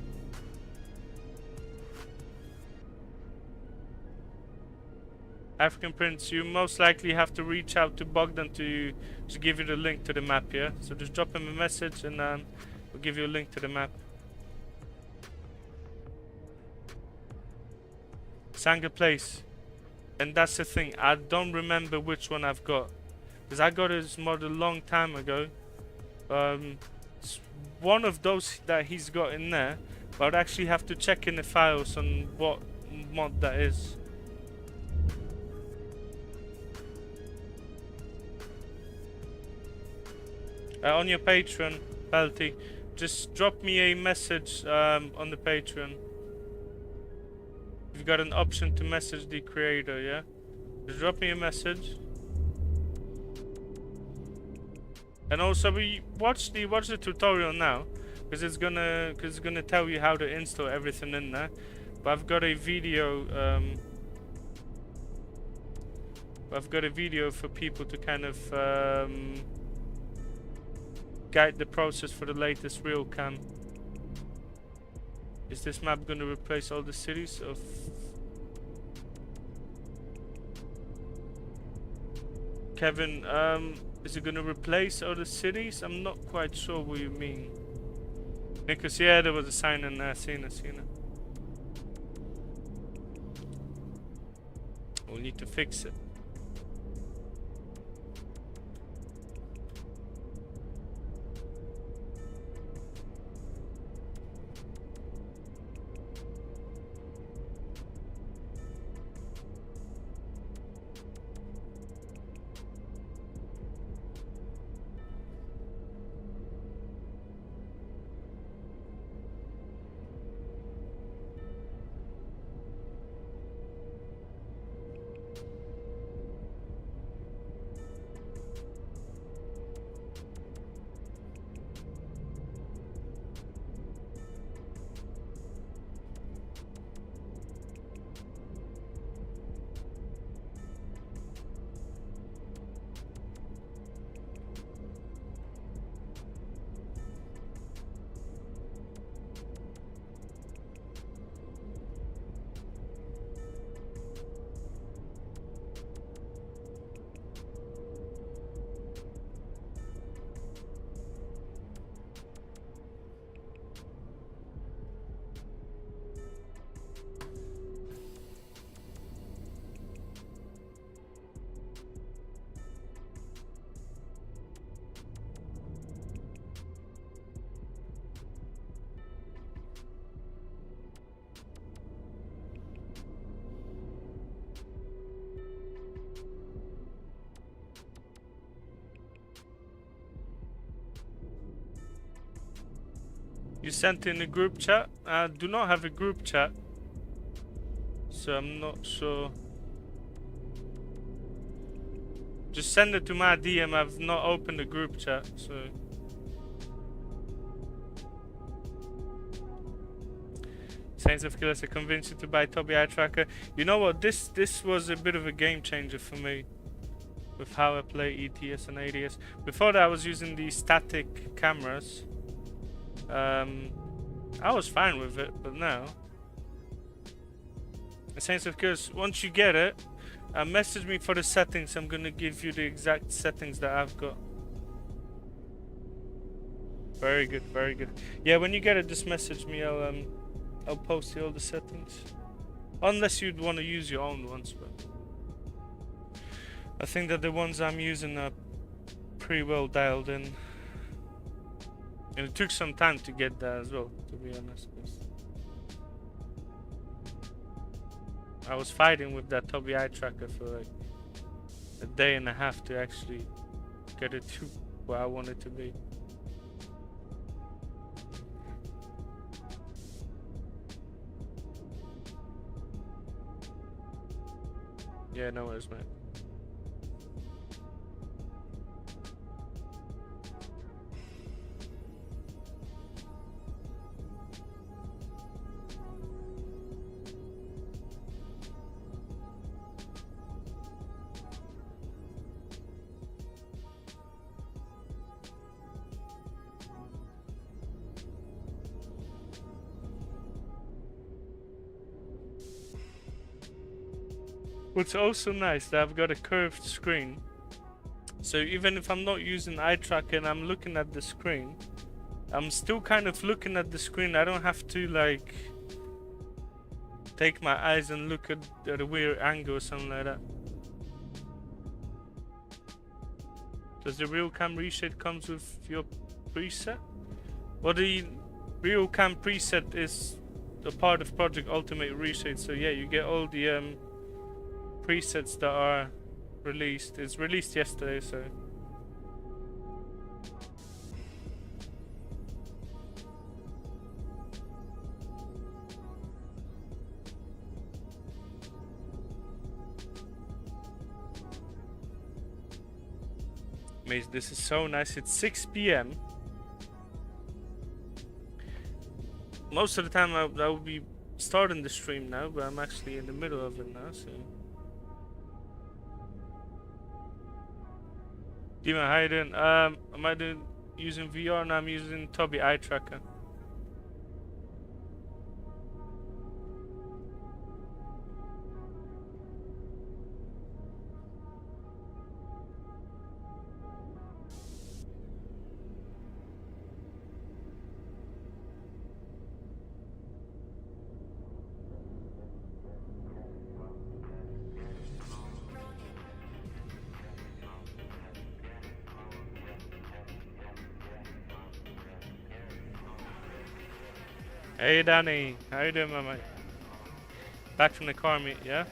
A: African Prince, you most likely have to reach out to Bogdan to give you the link to the map, yeah? So just drop him a message and we'll give you a link to the map. Sanga Place. And that's the thing, I don't remember which one I've got. Because I got his mod a long time ago. It's one of those that he's got in there. But I'd actually have to check in the files on what mod that is. On your Patreon, Balti, just drop me a message on the Patreon. You've got an option to message the creator, yeah? Just drop me a message. And also watch the tutorial now, because it's gonna tell you how to install everything in there. But I've got a video for people to kind of guide the process for the latest RealCam. Is this map gonna replace all the cities of... Kevin, is it gonna replace all the cities? I'm not quite sure what you mean. Nicholas, yeah, there was a sign in there, seen it. We'll need to fix it. You sent in a group chat? I do not have a group chat, so I'm not sure. Just send it to my DM. I've not opened a group chat, so. Saints of Killers, I convinced you to buy Tobii Eye Tracker. You know what? This was a bit of a game changer for me with how I play ETS and ADS. Before that, I was using the static cameras. I was fine with it, but now, Saints of Killers, once you get it, message me for the settings. I'm gonna give you the exact settings that I've got. Very good, very good. Yeah, when you get it, just message me. I'll post you all the settings, unless you'd want to use your own ones. But I think that the ones I'm using are pretty well dialed in. And it took some time to get that as well, to be honest. I was fighting with that Tobii Eye Tracker for like a day and a half to actually get it to where I want it to be. Yeah, no worries, mate. What's also nice that I've got a curved screen, so even if I'm not using eye tracker and I'm looking at the screen, I'm still kind of looking at the screen. I don't have to like take my eyes and look at a weird angle or something like that. Does the RealCam ReShade comes with your preset? Well, the RealCam preset is a part of Project Ultimate ReShade, so yeah, you get all the presets that are released. It's released yesterday, so Maze, this is so nice. It's 6 PM. Most of the time I will be starting the stream now, but I'm actually in the middle of it now, so Demon, how you doing? Am I using VR? No, I'm using Tobii Eye Tracker. Hey Danny, how you doing, my mate? Back from the car meet, yeah?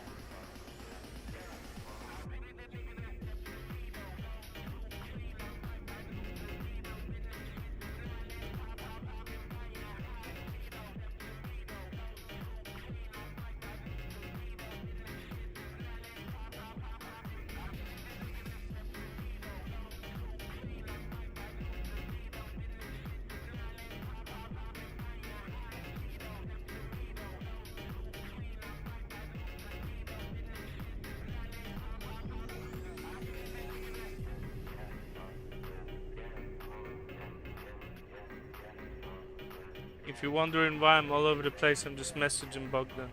A: If you're wondering why I'm all over the place, I'm just messaging Bogdan.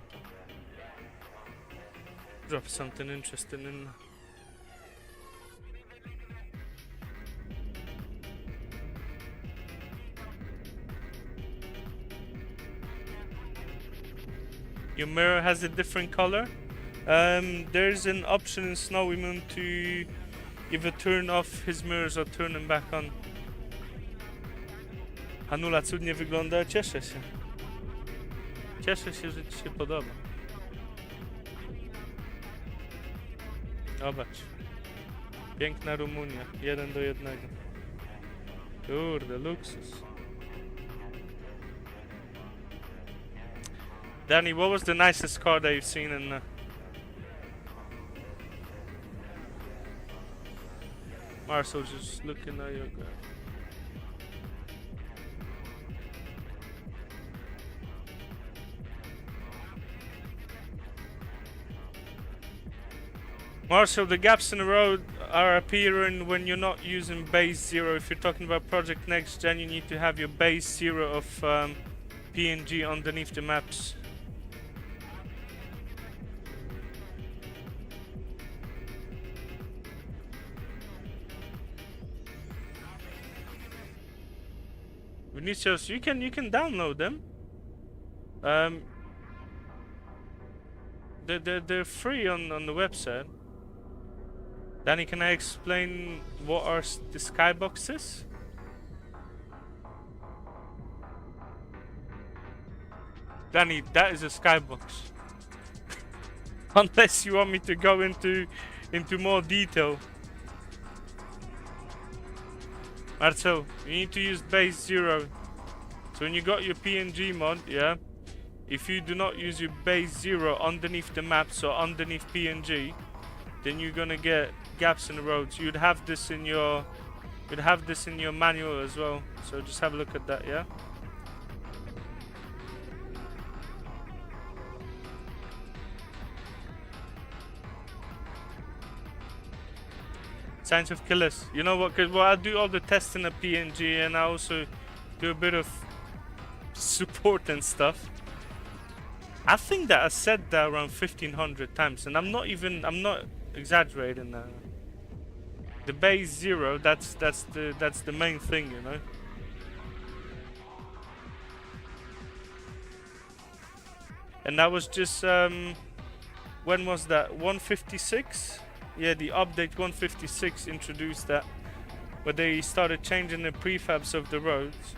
A: Drop something interesting in. Your mirror has a different color. There's an option in SnowyMoon to either turn off his mirrors or turn them back on. Hanula cudnie wygląda, cieszę się. Cieszę się, że ci się podoba. Zobacz. Piękna Rumunia, 1:1. Kurde, luksus. Danny, what was the nicest car that you've seen in Marcel, just looking at your graph. Marcel, the gaps in the road are appearing when you're not using base 0. If you're talking about Project Next-Gen, you need to have your base 0 of PNG underneath the maps. Vinicius, you can download them. They're free on the website. Danny, can I explain what are the skyboxes? Danny, that is a skybox. Unless you want me to go into more detail. Marcel, you need to use base 0. So when you got your PNG mod, yeah, if you do not use your base 0 underneath the map, so underneath PNG, then you're gonna get gaps in the roads. You'd have this in your manual as well. So just have a look at that, yeah. Signs of killers. You know what? Because I do all the testing at PNG, and I also do a bit of support and stuff. I think that I said that around 1,500 times, and I'm not exaggerating that. The base 0, that's the main thing, you know. And that was just when was that? 156? Yeah, the update 156 introduced that, where they started changing the prefabs of the roads,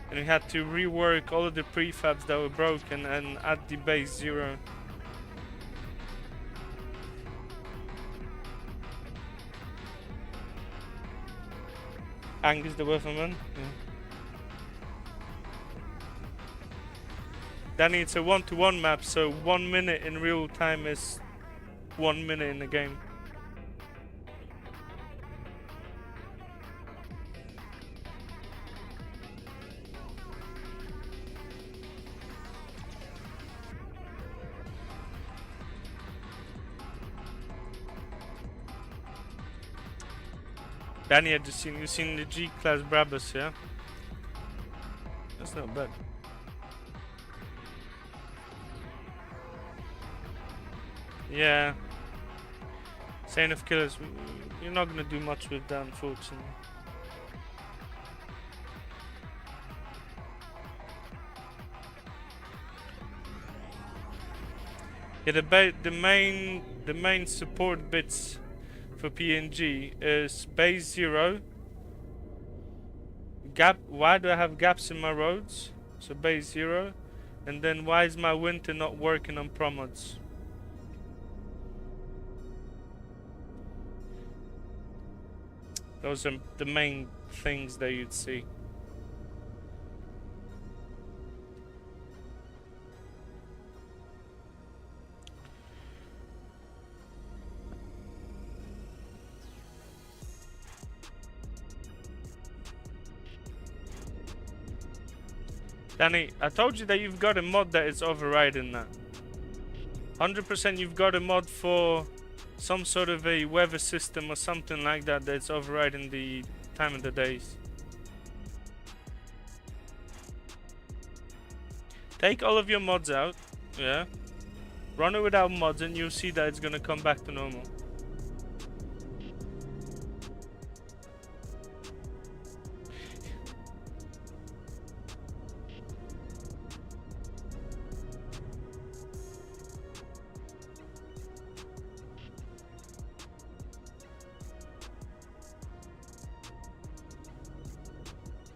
A: and we had to rework all of the prefabs that were broken and add the base 0. Angus the weatherman. Yeah. Danny, it's a 1-to-1 map, so 1 minute in real time is 1 minute in the game. Danny, had just you've seen the G-Class Brabus, yeah? That's not bad. Yeah. Sign of killers, you're not gonna do much with that, unfortunately. Yeah, the main support bits for PNG is base 0. Gap. Why do I have gaps in my roads? So base 0. And then why is my winter not working on promods? Those are the main things that you'd see. Danny, I told you that you've got a mod that is overriding that. 100% you've got a mod for some sort of a weather system or something like that that's overriding the time of the days. Take all of your mods out, yeah. Run it without mods and you'll see that it's gonna come back to normal.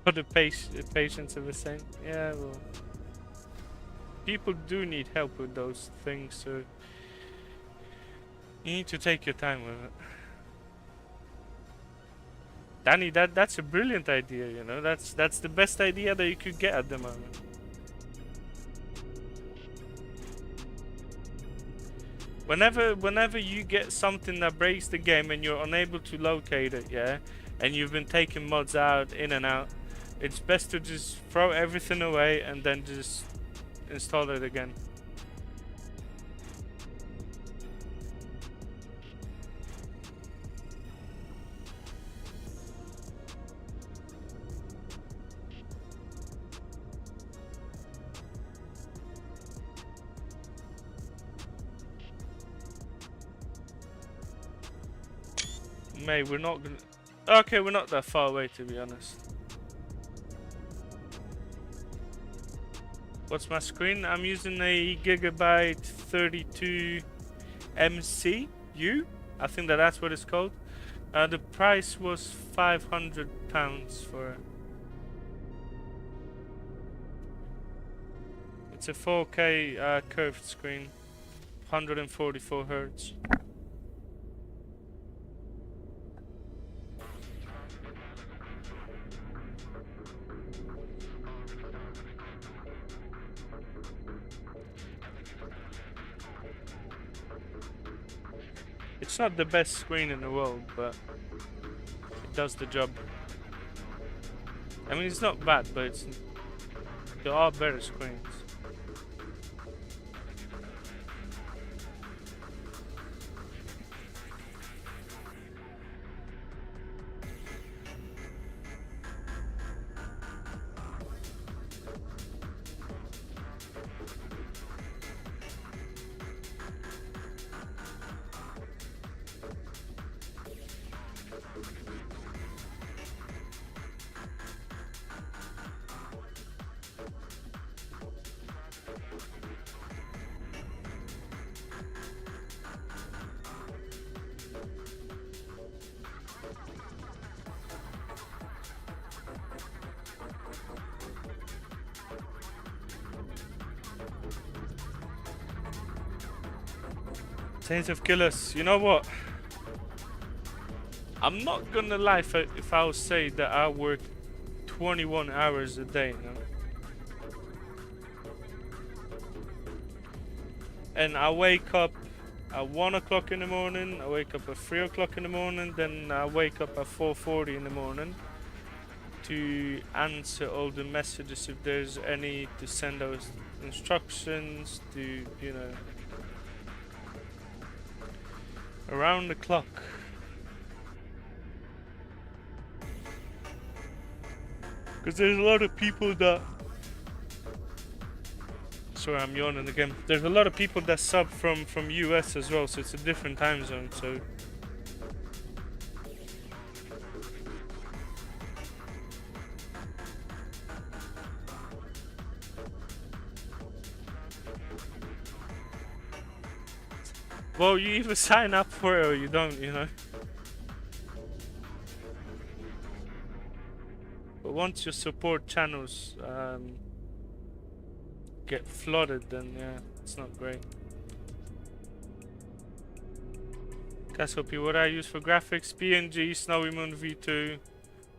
A: For the patience of the same. Yeah, well, people do need help with those things, so you need to take your time with it. Danny, that's a brilliant idea, you know. That's the best idea that you could get at the moment. Whenever you get something that breaks the game and you're unable to locate it, yeah, and you've been taking mods out, in and out, it's best to just throw everything away and then just install it again. May, we're not gonna... Okay, we're not that far away, to be honest. What's my screen? I'm using a Gigabyte 32 MCU. I think that's what it's called. The price was £500 for it. It's a 4K curved screen, 144 Hz. It's not the best screen in the world, but it does the job. I mean, it's not bad, but there are better screens. Saints of Killers, you know what? I'm not gonna lie if I'll say that I work 21 hours a day, you know? And I wake up at 1 o'clock in the morning, I wake up at 3 o'clock in the morning, then I wake up at 4:40 in the morning to answer all the messages if there's any, to send those instructions, to, you know, around the clock. Because there's a lot of people that... Sorry, I'm yawning again. There's a lot of people that sub from US as well, so it's a different time zone, so... Well, you either sign up for it or you don't, you know. But once you support channels, get flooded, then yeah, it's not great. Cassiope, what I use for graphics: PNG, SnowyMoon V2,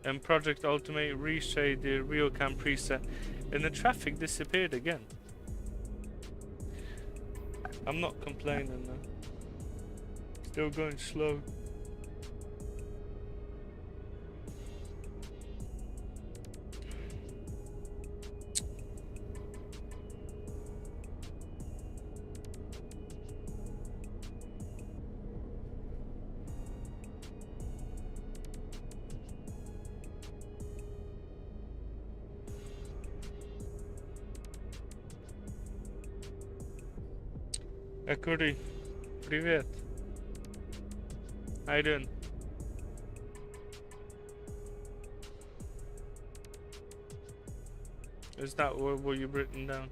A: and Project Ultimate ReShade, the RealCam preset. And the traffic disappeared again. I'm not complaining though. Still going slow. Akuri, привет. How you doing? Is that what you've written down?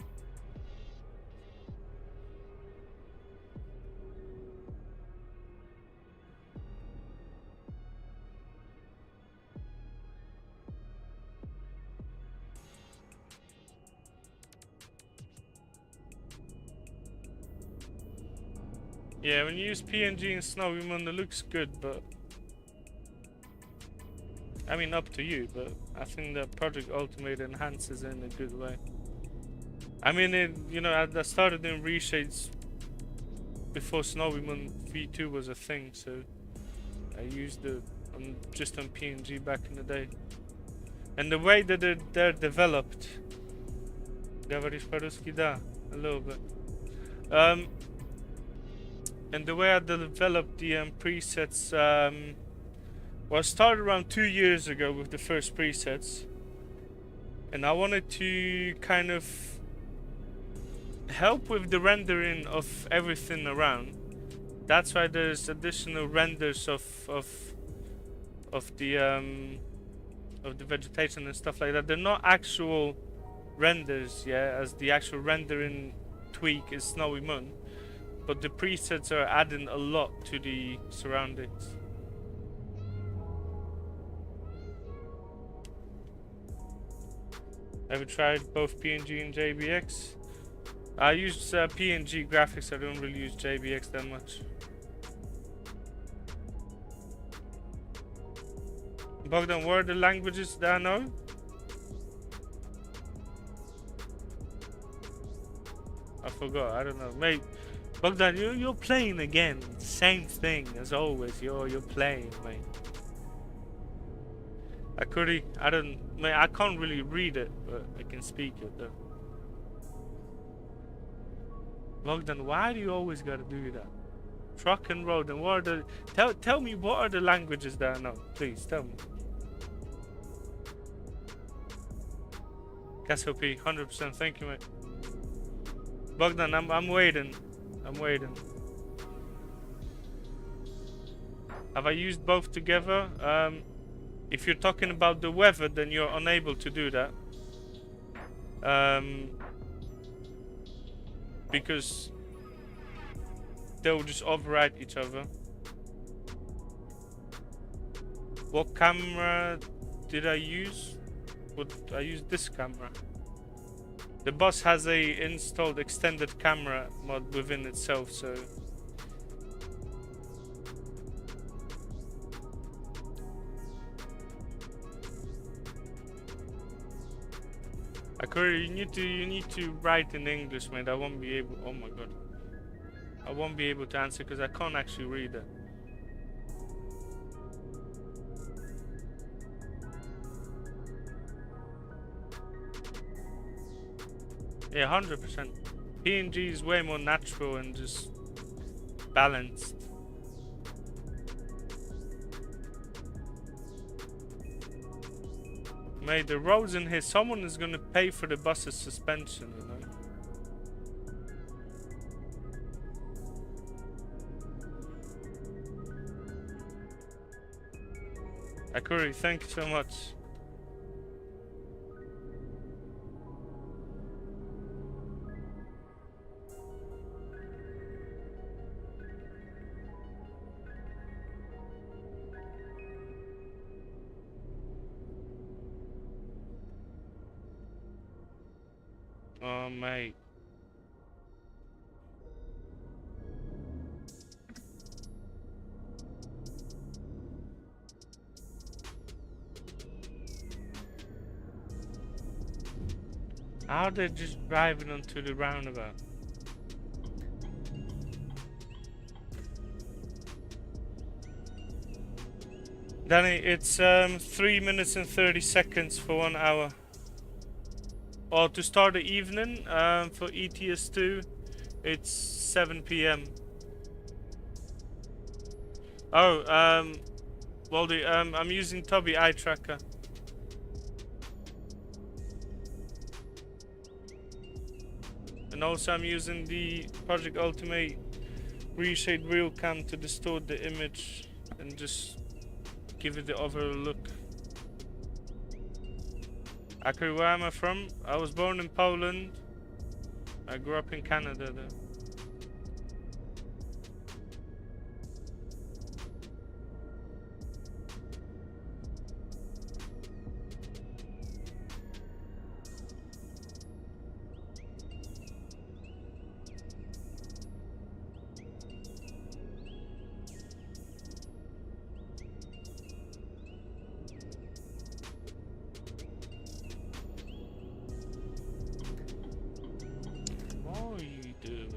A: Yeah, when you use PNG and SnowyMoon, it looks good, but I mean, up to you. But I think that Project Ultimate enhances it in a good way. I mean, you know, I started doing reshades before SnowyMoon V2 was a thing, so I used it just on PNG back in the day. And the way that they're developed, говоришь по-русски, да, a little bit. And the way I developed the presets, well, I started around 2 years ago with the first presets, and I wanted to kind of help with the rendering of everything around. That's why there's additional renders of the vegetation and stuff like that. They're not actual renders, yeah, as the actual rendering tweak is SnowyMoon, but the presets are adding a lot to the surroundings. Have you tried both PNG and JBX? I use PNG graphics. I don't really use JBX that much. Bogdan, what are the languages that I know? I forgot. I don't know. Mate, Bogdan, you're playing again. Same thing as always. You're playing, mate. Akuri, I can't really read it, but I can speak it though. Bogdan, why do you always gotta do that? Truck and road, and what are the... Tell me, what are the languages that I know? Please, tell me. Cassiope, 100%, thank you, mate. Bogdan, I'm waiting. I'm waiting. Have I used both together? If you're talking about the weather, then you're unable to do that. Because they'll just override each other. What camera did I use? I used this camera. The bus has a installed extended camera mod within itself, so Akuri, you need to write in English, mate. I won't be able. Oh my god, I won't be able to answer because I can't actually read it. Yeah, 100%. PNG is way more natural and just balanced. Mate, the roads in here, someone is gonna pay for the bus's suspension, you know? Akuri, thank you so much. Oh, mate. How are they just driving onto the roundabout? Danny, it's 3 minutes and 30 seconds for 1 hour. Or to start the evening, for ETS2, it's 7 p.m. Oh, Waldy, I'm using Toby eye tracker. And also I'm using the Project Ultimate ReShade RealCam to distort the image and just give it the overall look. Actually, where am I from? I was born in Poland. I grew up in Canada though. What are you doing?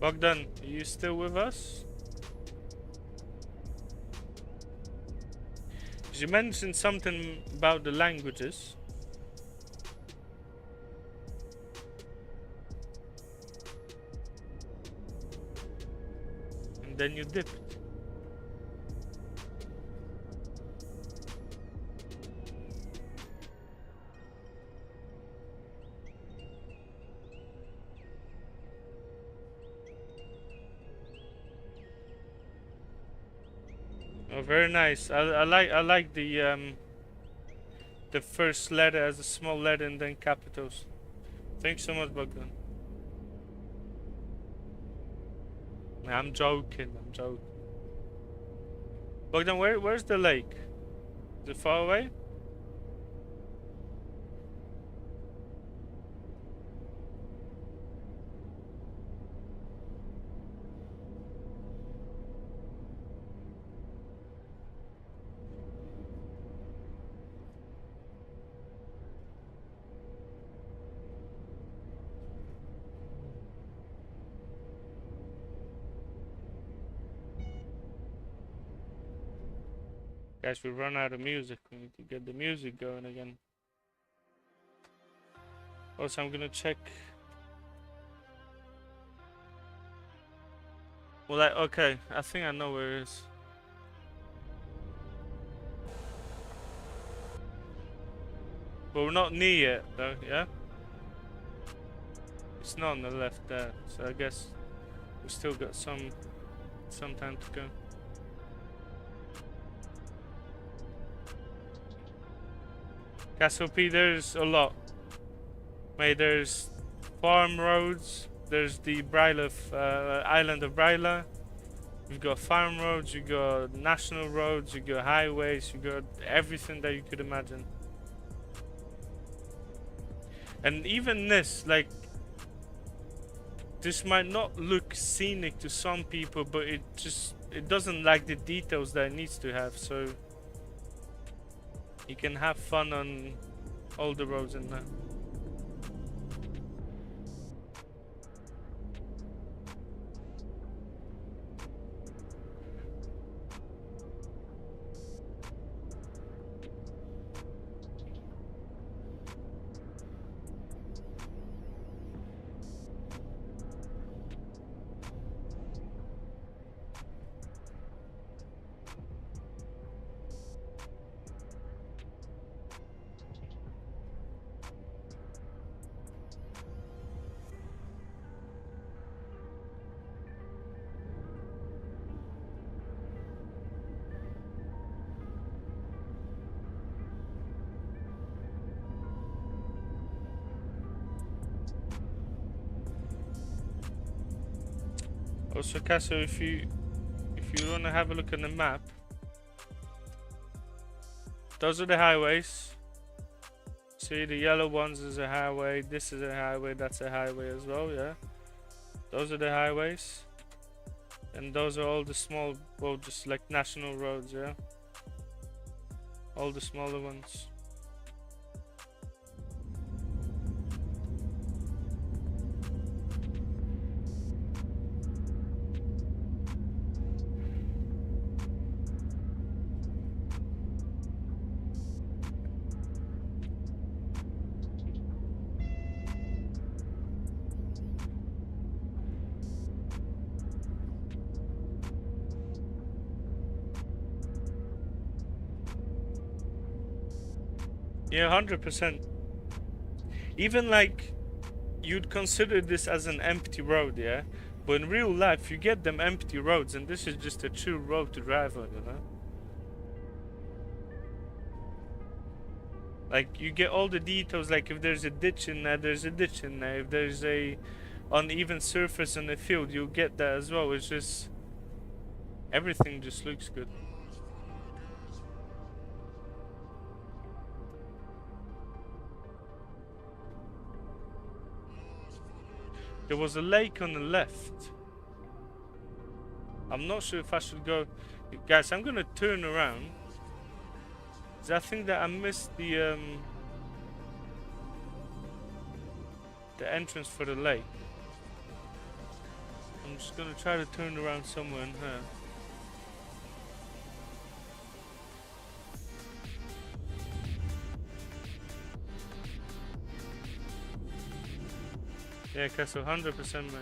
A: Bogdan, are you still with us? You mentioned something about the languages. And then you dipped. Oh, very nice. I like the first letter as a small letter and then capitals. Thanks so much, Bogdan. I'm joking. I'm joking. Bogdan, where's the lake? Is it far away? Guys, we run out of music. We need to get the music going again. Also, I'm gonna check. Well, okay, I think I know where it is. But we're not near yet, though, yeah? It's not on the left there, so I guess we still got some time to go. Castle P, there's a lot. Mate, there's farm roads, there's the island of Bryla. You've got farm roads, you got national roads, you got highways, you got everything that you could imagine. And even this, like, this might not look scenic to some people, but it doesn't lack the details that it needs to have, so you can have fun on all the roads in there. Also, Casso, if you want to have a look at the map, those are the highways. See, the yellow ones is a highway, this is a highway, that's a highway as well, yeah. Those are the highways. And those are all the small, well, just like national roads, yeah. All the smaller ones. Yeah, 100%. Even like, you'd consider this as an empty road, yeah? But in real life, you get them empty roads, and this is just a true road to drive on, you know? Like, you get all the details, like if there's a ditch in there, there's a ditch in there. If there's a uneven surface in the field, you'll get that as well. It's just, everything just looks good. There was a lake on the left. I'm not sure if I should go. Guys, I'm gonna turn around. Cause I think that I missed the entrance for the lake. I'm just gonna try to turn around somewhere in here. Yeah, Castle, 100%, mate.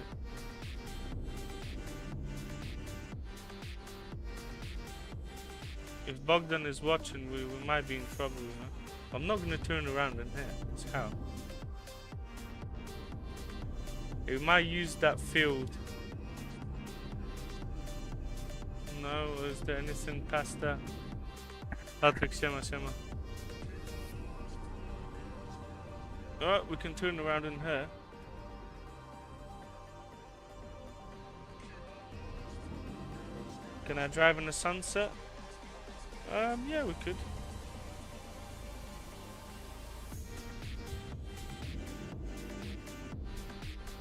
A: If Bogdan is watching, we might be in trouble, you know. I'm not gonna turn around in here. It's how. We might use that field. No, is there anything past that? Patrick, siema. Alright, we can turn around in here. Can I drive in the sunset? Yeah, we could.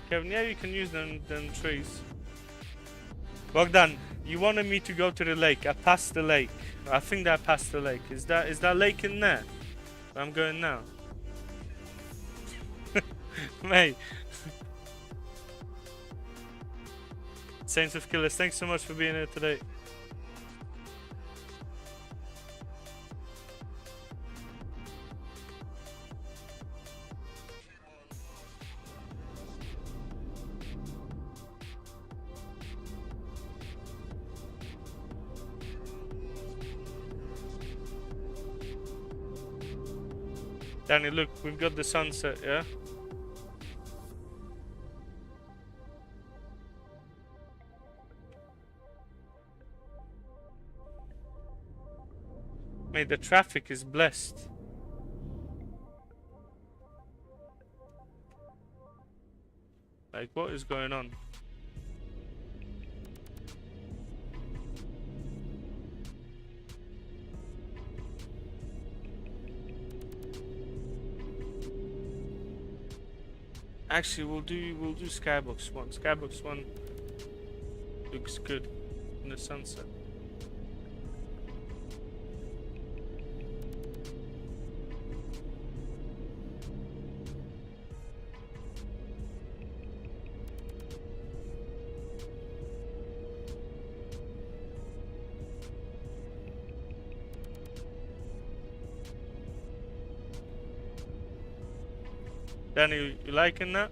A: Kevin, yeah, you can use them trees. Bogdan, you wanted me to go to the lake. I passed the lake. I think that I passed the lake. Is that lake in there? I'm going now. Mate. Saints of Killers, thanks so much for being here today. Danny, look, we've got the sunset, yeah? Mate, the traffic is blessed. Like, what is going on? Actually, we'll do Skybox 1. Skybox 1 looks good in the sunset. Danny, you liking that?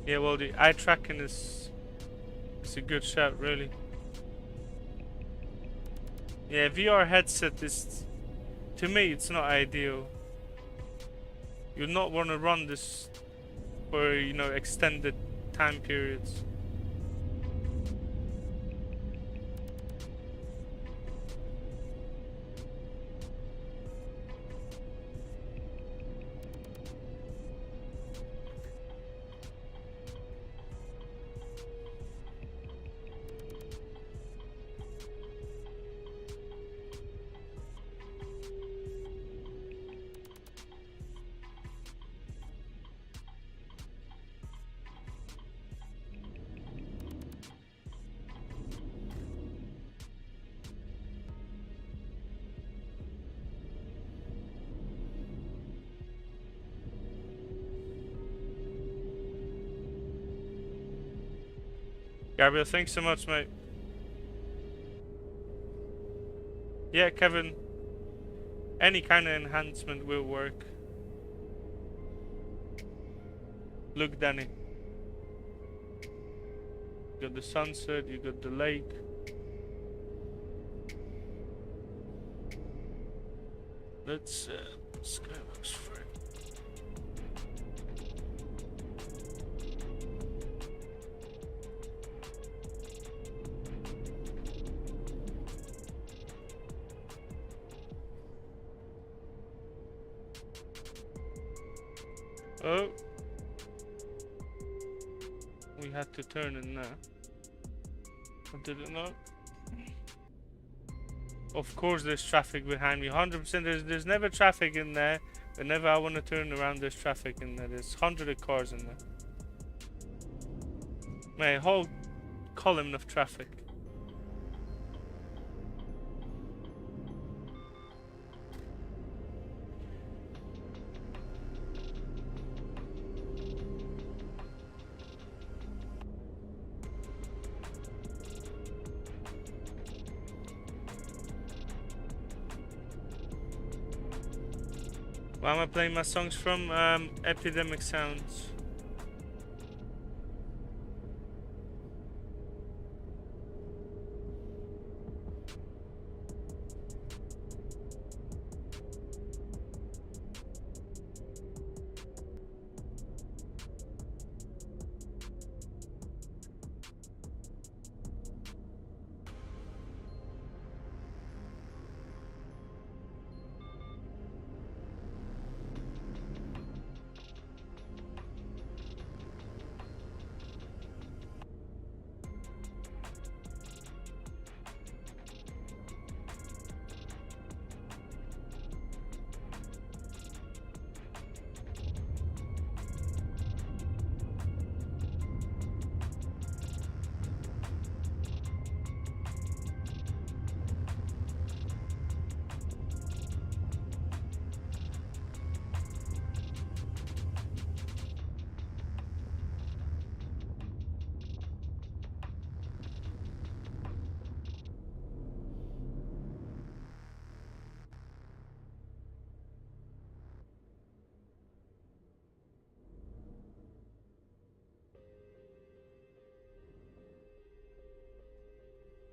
A: Yeah, well, the eye tracking is a good shot, really. Yeah, VR headset is, to me, it's not ideal. You'd not want to run this for, you know, extended time periods. Gabriel, thanks so much, mate. Yeah, Kevin. Any kind of enhancement will work. Look, Danny. You got the sunset, you got the lake. Let's Skybox for it. Oh, we had to turn in there. I didn't know. Of course there's traffic behind me, 100%. There's never traffic in there. Whenever I want to turn around, there's traffic in there. There's hundreds of cars in there. My whole column of traffic. Why am I playing my songs from? Epidemic Sounds.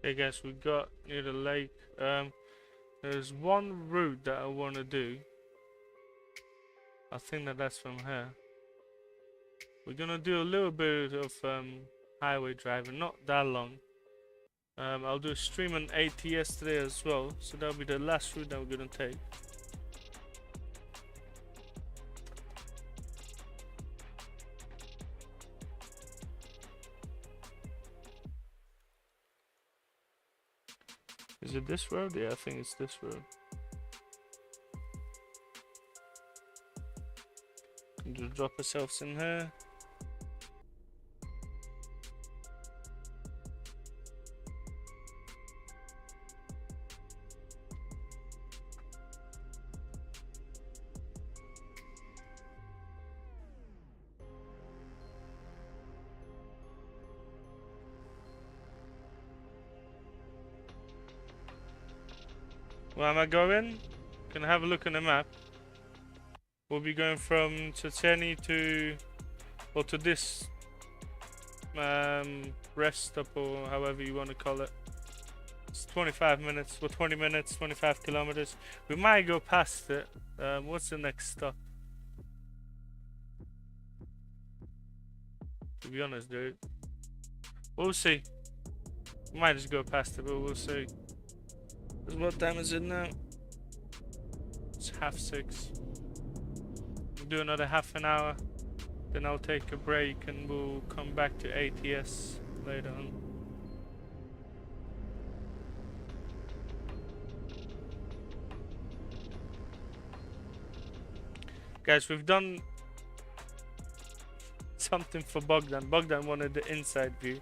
A: Okay guys, we got near the lake. There's one route that I want to do. I think that's from here. We're gonna do a little bit of highway driving, not that long. I'll do a stream on ATS today as well, so that'll be the last route that we're gonna take. Is it this road? Yeah, I think it's this road. Just drop ourselves in here. Where am I going? Can I have a look on the map? We'll be going from Czecheny to, or to this rest stop, or however you want to call it. It's 25 minutes, or 20 minutes, 25 kilometers. We might go past it. What's the next stop? To be honest, dude. We'll see. We might just go past it, but we'll see. What time is it now? It's 6:30. We'll do another half an hour. Then I'll take a break and we'll come back to ATS later on. Guys, we've done something for Bogdan. Bogdan wanted the inside view,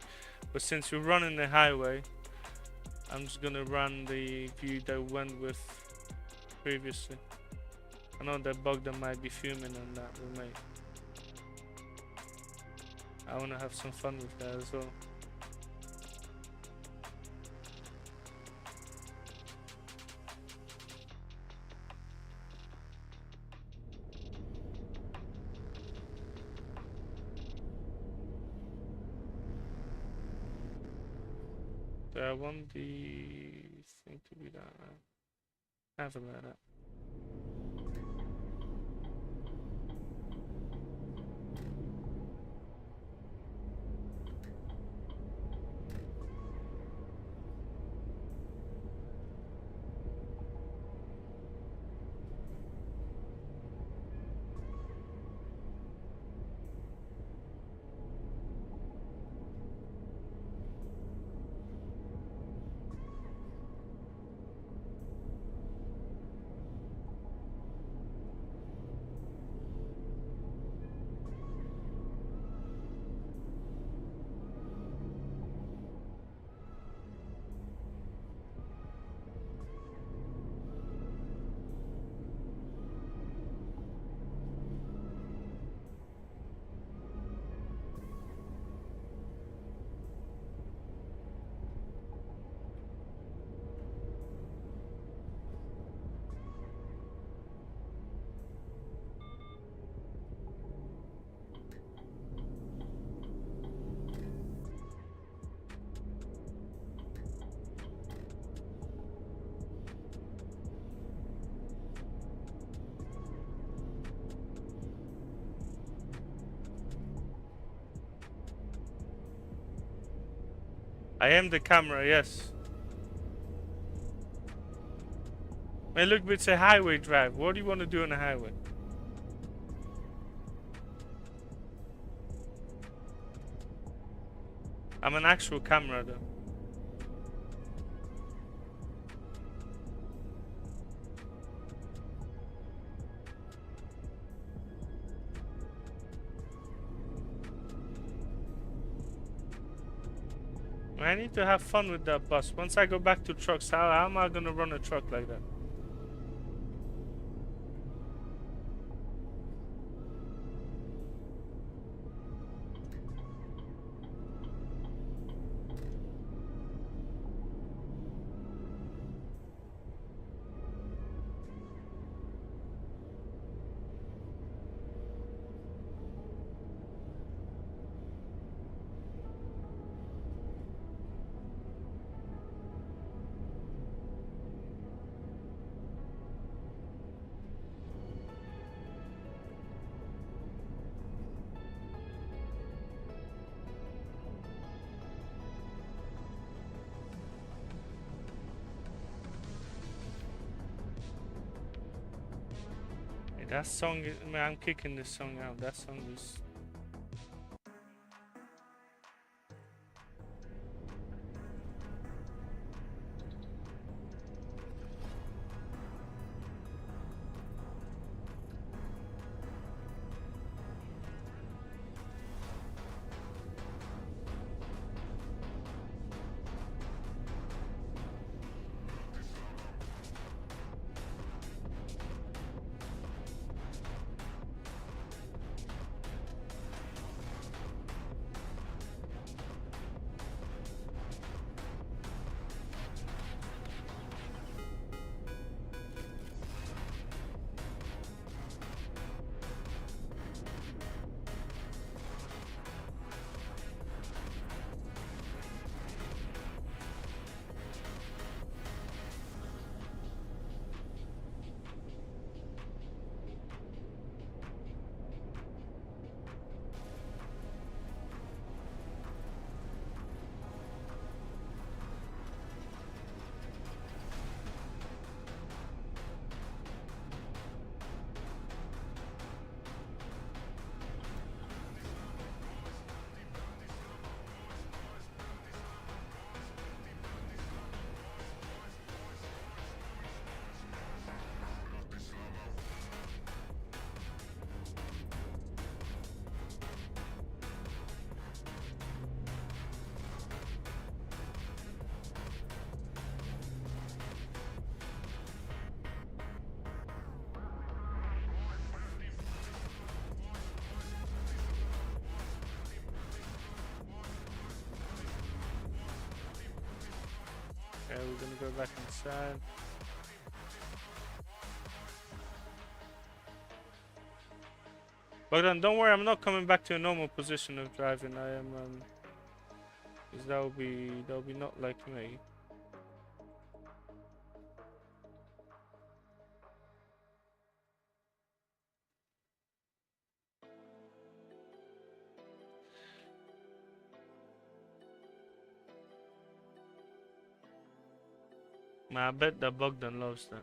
A: but since we're running the highway, I'm just gonna run the view that we went with previously. I know that Bogdan might be fuming on that with me. I wanna have some fun with that as well. So I want the thing to be that. Have a minute. I am the camera, yes. Hey, look, it's a highway drive. What do you want to do on a highway? I'm an actual camera, though. I need to have fun with that bus. Once I go back to trucks, how am I gonna run a truck like that? That song, man, I'm kicking this song out. That song is... we're gonna go back inside. But then don't worry, I'm not coming back to a normal position of driving. I am, because that'll be not like me. Man, I bet that Bogdan loves that.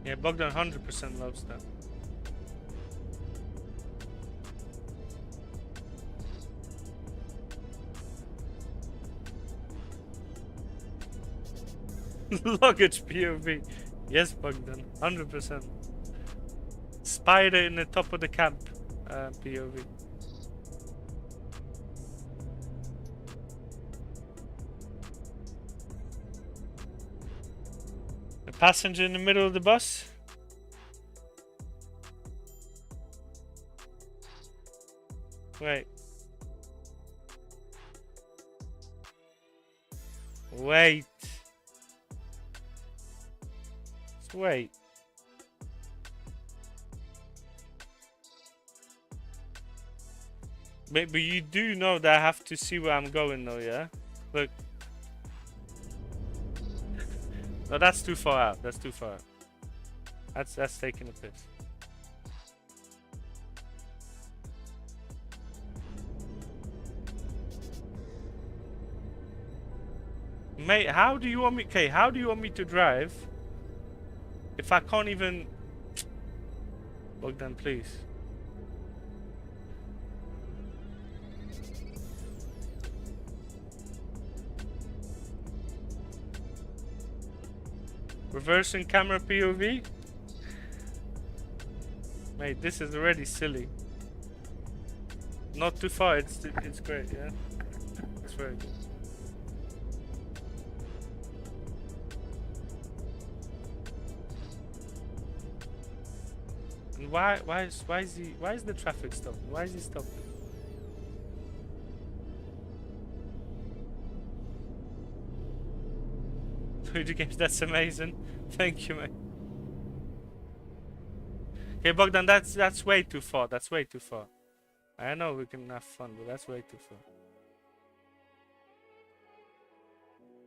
A: Yeah, Bogdan 100% loves that. Luggage POV. Yes, Bogdan, 100%. Spider in the top of the camp POV. A passenger in the middle of the bus. Wait. Wait. Wait. But you do know that I have to see where I'm going though, yeah? Look. No, that's too far out. That's too far out. That's taking a piss. Mate, how do you want me... Okay, how do you want me to drive if I can't even... Bogdan, please. Reversing camera POV? Mate, this is already silly. Not too far, it's great, yeah? It's very good. And why is the traffic stopping? Why is he stopping? Video games, that's amazing. Thank you, mate. Okay, Bogdan, that's way too far. That's way too far. I know we can have fun, but that's way too far.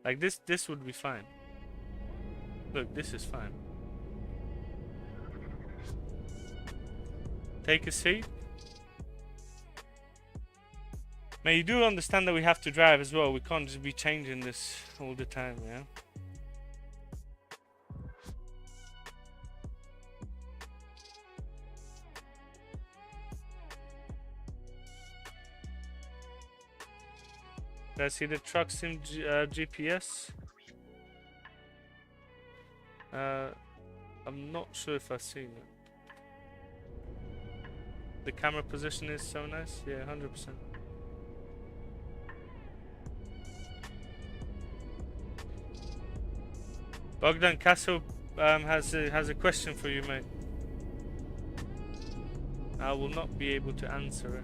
A: Like this would be fine. Look, this is fine. Take a seat. Now you do understand that we have to drive as well. We can't just be changing this all the time, yeah? Did I see the trucks in GPS? I'm not sure if I've seen it. The camera position is so nice. Yeah, 100%. Bogdan Castle has a question for you, mate. I will not be able to answer it.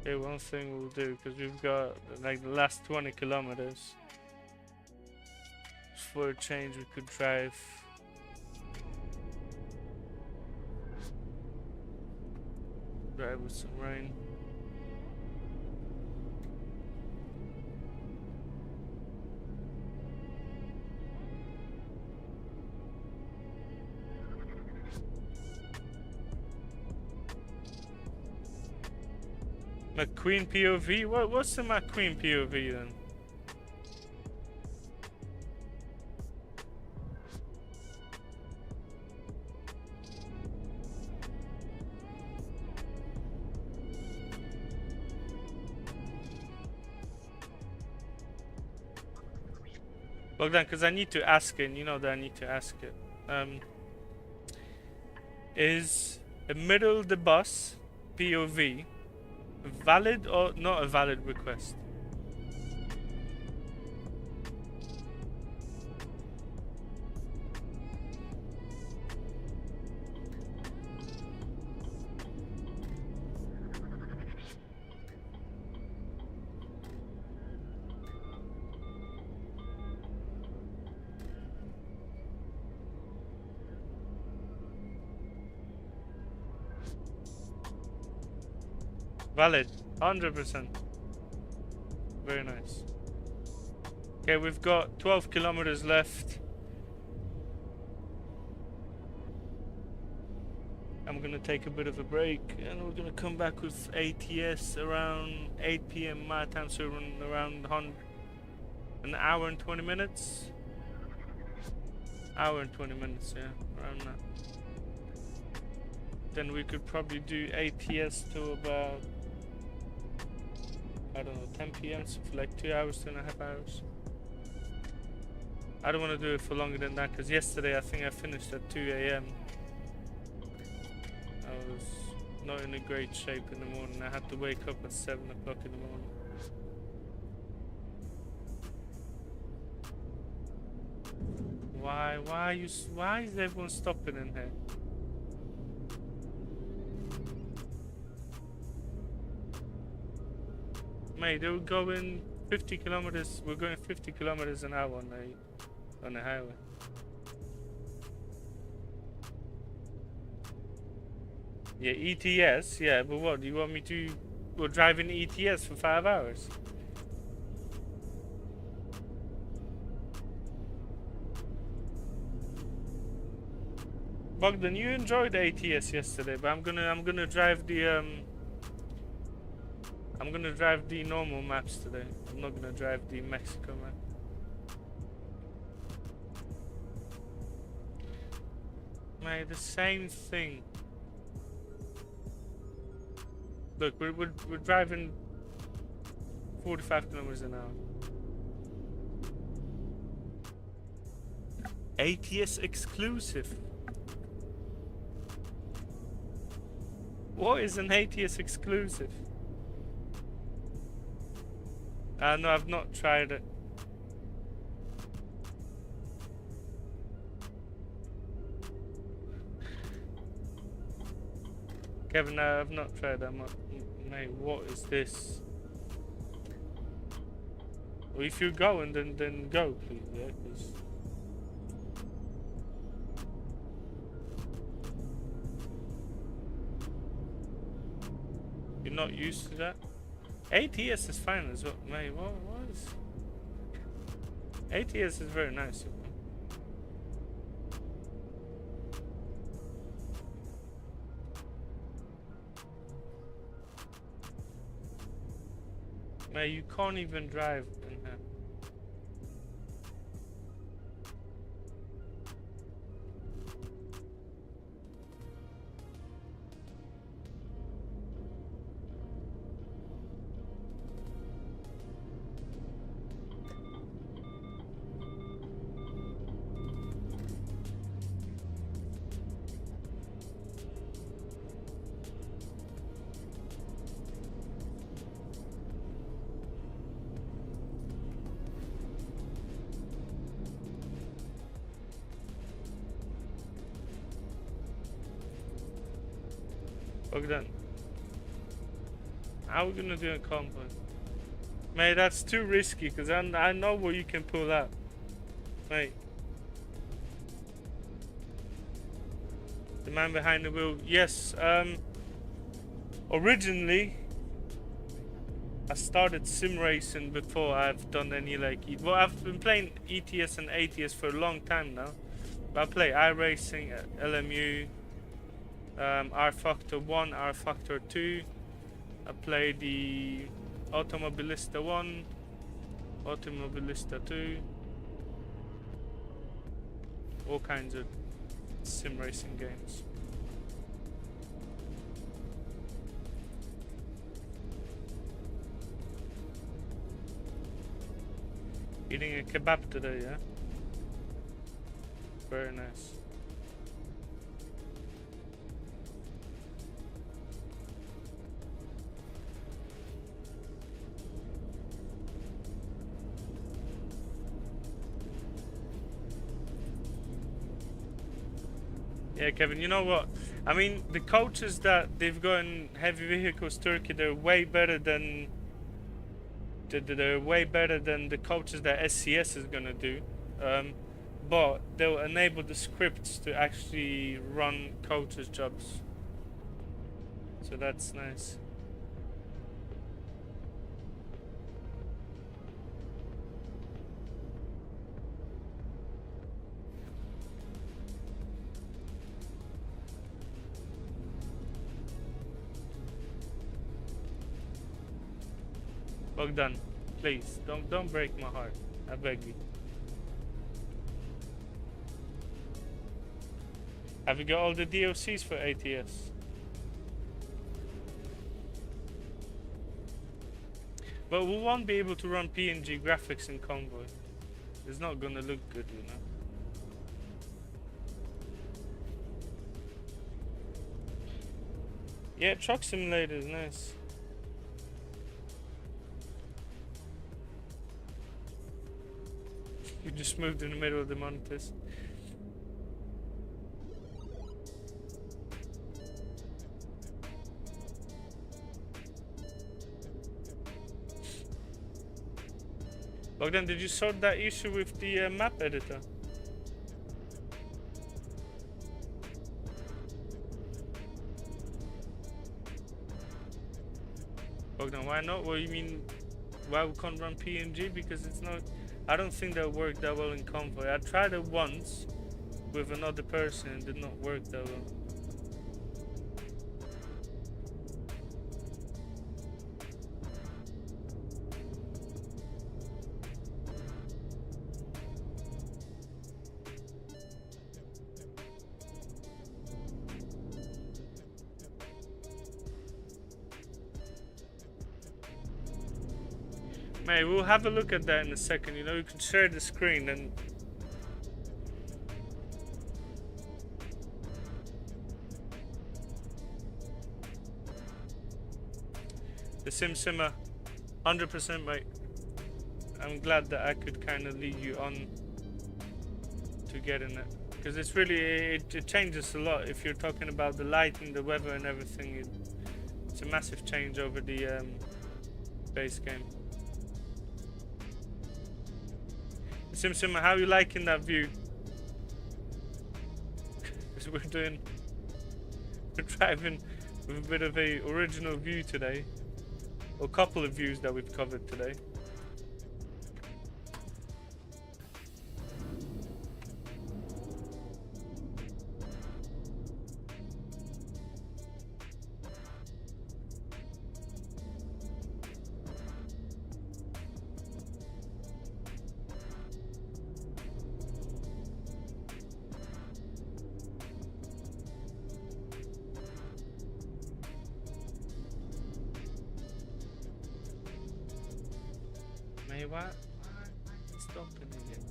A: Okay, one thing we'll do, because we've got like the last 20 kilometers. For a change, we could drive drive with some rain. McQueen POV? What's the McQueen POV then? Bogdan, because I need to ask it, and you know that I need to ask it. Is a middle the bus POV valid or not a valid request? Valid, 100%. Very nice. Okay, we've got 12 kilometers left. I'm gonna take a bit of a break, and we're gonna come back with ATS around 8 PM my time, so around an hour and 20 minutes. Hour and 20 minutes, yeah, around that. Then we could probably do ATS to about, I don't know, 10 PM, so for like 2 hours, 2.5 hours. I don't want to do it for longer than that, because yesterday I think I finished at 2 AM. I was not in a great shape in the morning. I had to wake up at 7 o'clock in the morning. Why is everyone stopping in here? Mate, they were going 50 kilometers. We're going 50 kilometers an hour on the highway. Yeah, ETS. Yeah, but what? Do you want me to? We're driving ETS for 5 hours. Bogdan, you enjoyed ATS yesterday, but I'm gonna drive the I'm gonna drive the normal maps today. I'm not gonna drive the Mexico map. Mate, the same thing. Look, we're driving 45 kilometers an hour. ATS exclusive. What is an ATS exclusive? No, I've not tried it. Kevin, no, I've not tried that much. Mate, what is this? Well, if you're going, then go, please, yeah, 'cause you're not used to that. ATS is fine as well, mate. What is? ATS is very nice. Mate, you can't even drive in here. Bogdan, how are we gonna do a combo? Mate, that's too risky, because I know what you can pull out. Mate. The man behind the wheel, yes, originally I started sim racing before I've done any like well, I've been playing ETS and ATS for a long time now. But I play iRacing, LMU, R Factor 1, R Factor 2. I play the Automobilista 1, Automobilista 2, all kinds of sim racing games. Eating a kebab today, yeah? Very nice. Yeah, Kevin, you know what? I mean, the coaches that they've got in heavy vehicles Turkey, they're way better than the coaches that SCS is gonna do. But they'll enable the scripts to actually run coaches' jobs. So that's nice. Bogdan, please don't break my heart. I beg you. Have you got all the DLCs for ATS? But we won't be able to run PNG graphics in Convoy. It's not gonna look good, you know. Yeah, Truck Simulator is nice. You just moved in the middle of the monitors. Bogdan, did you sort that issue with the map editor? Bogdan, why not? Well, you mean why we can't run PNG? Because it's not. I don't think that worked that well in Convoy. I tried it once with another person and did not work that well. May, we'll have a look at that in a second. You know, you can share the screen and the Simmer, 100%, mate. I'm glad that I could kind of lead you on to getting it, because it's really it changes a lot. If you're talking about the lighting, the weather, and everything, it's a massive change over the base game. Simmer, how are you liking that view? Because we're driving with a bit of a original view today, or a couple of views that we've covered today. Why stopping again?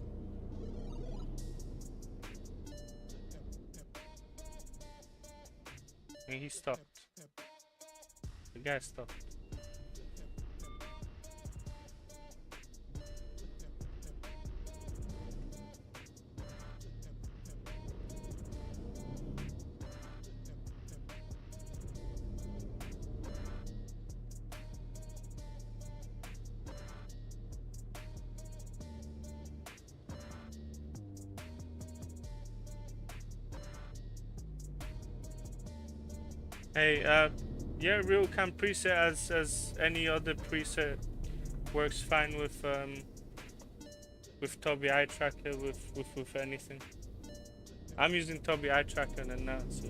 A: And he stopped. The guy stopped. Hey, Yeah, RealCam preset as any other preset works fine with Tobii Eye Tracker, with anything. I'm using Tobii Eye Tracker and now, so.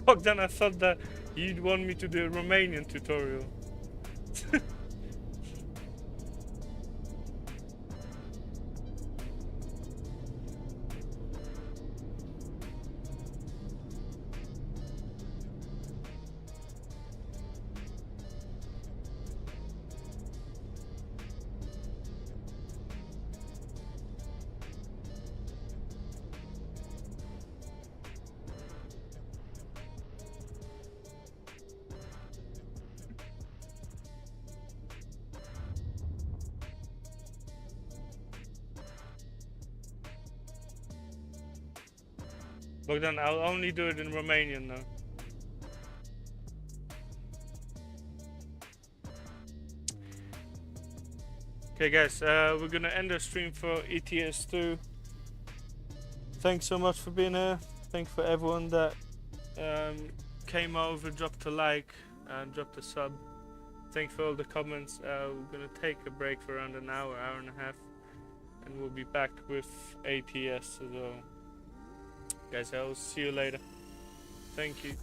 A: Bogdan, I thought that you'd want me to do a Romanian tutorial. Bogdan, I'll only do it in Romanian now. Okay guys, we're gonna end the stream for ETS2. Thanks so much for being here. Thanks for everyone that came over, dropped a like, and dropped a sub. Thanks for all the comments. We're gonna take a break for around an hour, hour and a half, and we'll be back with ATS as well. Guys, I'll see you later. Thank you.